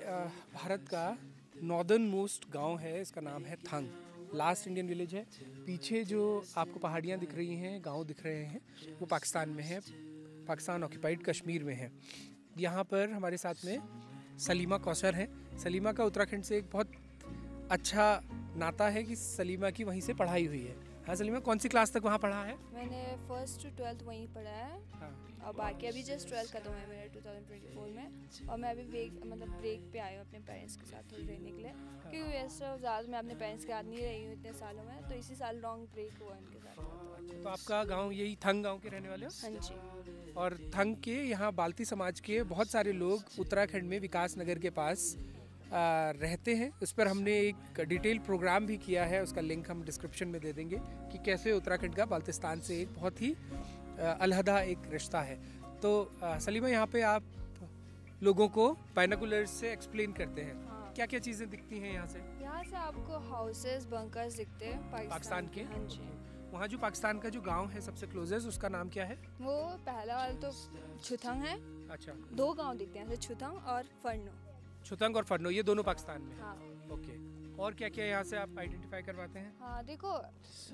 भारत का नॉर्दर्न मोस्ट गांव है, इसका नाम है थंग। लास्ट इंडियन विलेज है। पीछे जो आपको पहाड़ियाँ दिख रही हैं, गांव दिख रहे हैं, वो पाकिस्तान में है, पाकिस्तान ऑक्यूपाइड कश्मीर में है। यहाँ पर हमारे साथ में सलीमा कौसर है। सलीमा का उत्तराखंड से एक बहुत अच्छा नाता है कि सलीमा की वहीं से पढ़ाई हुई है। हाँ सलीमा, कौन सी क्लास तक वहाँ पढ़ा है? मैंने 1st to 12th वहीं पढ़ा है। हाँ। और बाकी अभी जस्ट 12th खत्म है मेरा 2024 में। और मैं अभी ब्रेक पे आई हूँ अपने पेरेंट्स के साथ थोड़ी रहने के लिए, क्योंकि वैसे ज़्यादा मैं अपने पेरेंट्स के साथ नहीं रही हूँ इतने सालों में, तो इसी साल लॉन्ग ब्रेक हुआ इनके साथ। तो आपका गाँव यही थंग गाँव के रहने वाले हो? हाँ जी। और थंग के यहाँ बाल्ती समाज के बहुत सारे लोग उत्तराखंड में विकास नगर के पास रहते हैं। उस पर हमने एक डिटेल प्रोग्राम भी किया है, उसका लिंक हम डिस्क्रिप्शन में दे देंगे कि कैसे उत्तराखंड का बाल्तिस्तान से एक बहुत ही अलहदा एक रिश्ता है। तो सलीमा, यहाँ पे आप लोगों को बाइनोकुलर से एक्सप्लेन करते हैं। हाँ। क्या क्या चीज़ें दिखती हैं यहाँ से? यहाँ से आपको हाउसेस, बंकर्स दिखते हैं पाकिस्तान के? हाँ जी। वहाँ जो पाकिस्तान का जो गांव है सबसे क्लोजेस्ट, उसका नाम क्या है? वो पहला वाला तो छुथंग है। अच्छा, 2 गाँव दिखते हैं, छुथंग और फरनो। छुतंग और फरनो, ये दोनों पाकिस्तान में? हाँ। ओके। और क्या क्या यहाँ से आप आइडेंटिफाई करवाते हैं? हाँ देखो,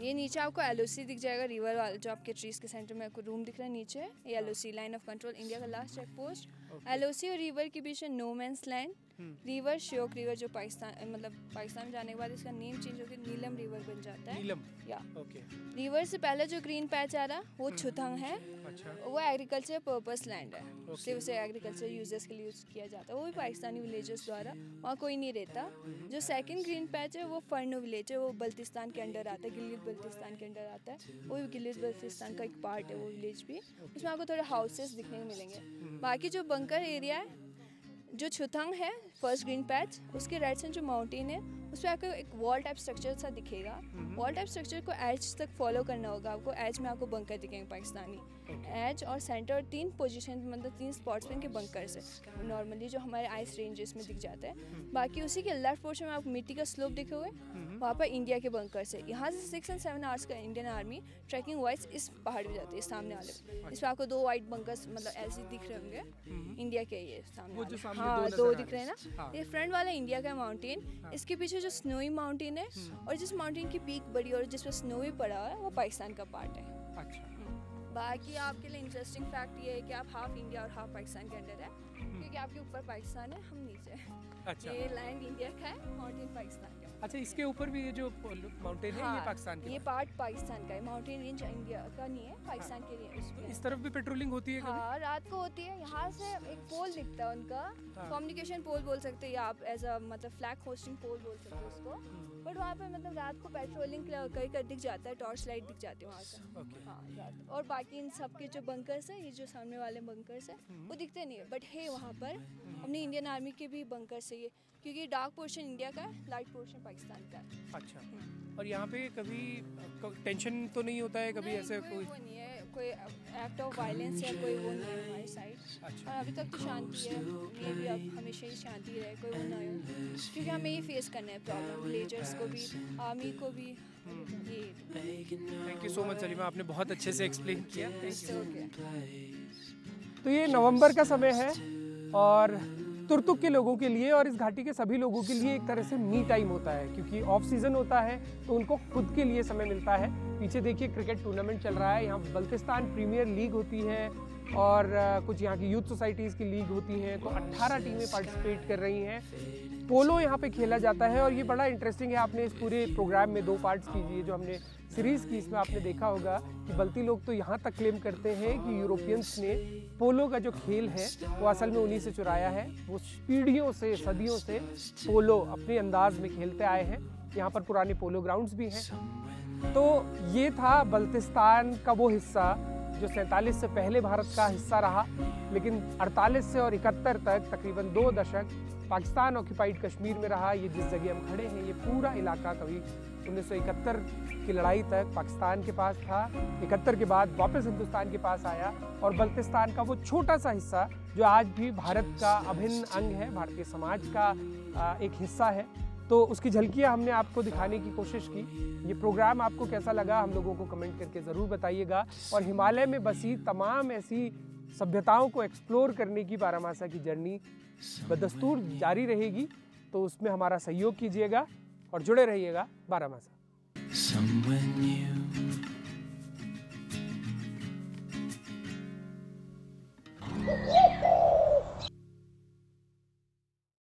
ये नीचे आपको LOC दिख जाएगा, रिवर वाला जो आपके ट्रीज के सेंटर में आपको रूम दिख रहा है नीचे, ये LOC line of control, India का लास्ट चेक पोस्ट। LOC और रिवर के बीच में no man's land. River Shyok river जो पाकिस्तान मतलब पाकिस्तान जाने के बाद इसका नेम चेंज होकर नीलम रिवर बन जाता है। नीलम, या ओके। रिवर से पहले जो ग्रीन पैच आ रहा वो छुथंग है, अच्छा, वो एग्रीकल्चर पर्पस लैंड है, सिर्फ उसे एग्रीकल्चर यूजेस के लिए यूज़ किया जाता है, वो भी पाकिस्तानी विलेजर्स द्वारा, वहाँ कोई नहीं रहता। जो सेकंड ग्रीन पैच है वो फर्नो विलेज है, वो बल्तिस्तान के अंडर आता है, गिलगित बल्तिस्तान के अंडर आता है, वो भी गिलगित बल्तिस्तान का एक पार्ट है वो विलेज भी। उसमें आपको थोड़े हाउसेस दिखने को मिलेंगे। बाकी जो बंकर एरिया है, जो छुथंग है फर्स्ट ग्रीन पैच, उसके राइट साइड जो माउंटेन है उस पर आपको एक वॉल टाइप स्ट्रक्चर सा दिखेगा। वॉल टाइप स्ट्रक्चर को एज तक फॉलो करना होगा आपको। एज में आपको बंकर दिखेंगे पाकिस्तानी, एज और सेंटर और 3 पोजीशन मतलब 3 स्पॉट्स पे इनके बंकर्स है नॉर्मली जो हमारे आइस रेंजेस में दिख जाता है। बाकी उसी के लेफ्ट पोर्शन में आपको मिट्टी का स्लोप दिखोगे, वहाँ पर इंडिया के बंकर्स है। यहाँ से 6 और 7 आवर्स का इंडियन आर्मी ट्रैकिंग वाइज इस पहाड़ पे जाती है सामने वाले पे। इस पर आपको 2 वाइट बंकर्स मतलब ऐसे दिख रहे होंगे इंडिया के, ये सामने वाले। हाँ 2 दिख रहे हैं ना, ये फ्रंट वाला इंडिया का माउंटेन, इसके पीछे जो स्नोई माउंटेन है और जिस माउंटेन की पीक बड़ी और जिस पर स्नो भी पड़ा हुआ है वो पाकिस्तान का पार्ट है। अच्छा, बाकी आपके लिए इंटरेस्टिंग फैक्ट ये है कि आप हाफ इंडिया और हाफ पाकिस्तान के अंदर है, क्योंकि आपके ऊपर पाकिस्तान है, हम नीचे हैं। अच्छा, ये लैंड इंडिया का है, माउंटेन पाकिस्तान का है। अच्छा, इसके ऊपर भी ये जो माउंटेन है ये पाकिस्तान के ये पार्ट पाकिस्तान का है, माउंटेन रेंज इंडिया का नहीं है, पाकिस्तान के लिए उसमें है। इस तरफ भी पेट्रोलिंग होती है कभी? हाँ रात को होती है। यहाँ से एक पोल दिखता है उनका, कम्युनिकेशन पोल बोल सकते हैं या आप एज अ मतलब फ्लैग होस्टिंग पोल बोल सकते हो उसको। बट वहाँ पे मतलब रात को पेट्रोलिंग कहीं का दिख जाता है, टॉर्च लाइट दिख जाती है वहाँ से। हाँ रात। और बाकी इन सब के जो बंकर्स हैं, ये जो सामने वाले बंकर्स हैं वो दिखते नहीं है, बट है वहाँ पर अपनी इंडियन आर्मी के भी बंकर्स है ये, क्योंकि डार्क पोर्शन इंडिया का है, लाइट पोर्शन पाकिस्तान का है। अच्छा, और यहाँ पे कभी टेंशन तो नहीं होता है कभी ऐसे कोई? वो नहीं है, कोई एक्ट ऑफ वायलेंस या कोई वो नहीं है हमारी साइड। अच्छा, और अभी तक तो शांति है, ये भी अब हमेशा ही शांति रहे, कोई वो ना हो, क्योंकि हमें ये फेस करना है प्रॉब्लम, विलेजर्स को भी, आर्मी को भी। ये thank you so much Salima, आपने बहुत अच्छे से एक्सप्लेन किया। Thank you. ओके। तो ये नवंबर का समय है और तुर्तुक के लोगों के लिए और इस घाटी के सभी लोगों के लिए एक तरह से मी टाइम होता है, क्योंकि ऑफ सीजन होता है तो उनको खुद के लिए समय मिलता है। पीछे देखिए क्रिकेट टूर्नामेंट चल रहा है, यहाँ बल्तिस्तान प्रीमियर लीग होती है और कुछ यहाँ की यूथ सोसाइटीज़ की लीग होती है, तो 18 टीमें पार्टिसिपेट कर रही हैं। पोलो यहाँ पे खेला जाता है और ये बड़ा इंटरेस्टिंग है। आपने इस पूरे प्रोग्राम में 2 पार्ट्स कीजिए जो हमने सीरीज़ की, इसमें आपने देखा होगा कि बल्ती लोग तो यहाँ तक क्लेम करते हैं कि यूरोपियंस ने पोलो का जो खेल है वो असल में उन्हीं से चुराया है। वो पीढ़ियों से सदियों से पोलो अपने अंदाज में खेलते आए हैं। यहाँ पर पुराने पोलो ग्राउंड्स भी हैं। तो ये था बल्तिस्तान का वो हिस्सा जो 47 से पहले भारत का हिस्सा रहा, लेकिन 48 से और 71 तक तकरीबन 2 दशक पाकिस्तान ऑक्यूपाइड कश्मीर में रहा। ये जिस जगह हम खड़े हैं ये पूरा इलाका कभी 1971 की लड़ाई तक पाकिस्तान के पास था, 71 के बाद वापस हिंदुस्तान के पास आया और बल्तिस्तान का वो छोटा सा हिस्सा जो आज भी भारत का अभिन्न अंग है, भारतीय समाज का एक हिस्सा है, तो उसकी झलकियाँ हमने आपको दिखाने की कोशिश की। ये प्रोग्राम आपको कैसा लगा हम लोगों को कमेंट करके ज़रूर बताइएगा और हिमालय में बसी तमाम ऐसी सभ्यताओं को एक्सप्लोर करने की बारामासा की जर्नी बदस्तूर जारी रहेगी, तो उसमें हमारा सहयोग कीजिएगा और जुड़े रहिएगा बारामासा। Somewhere new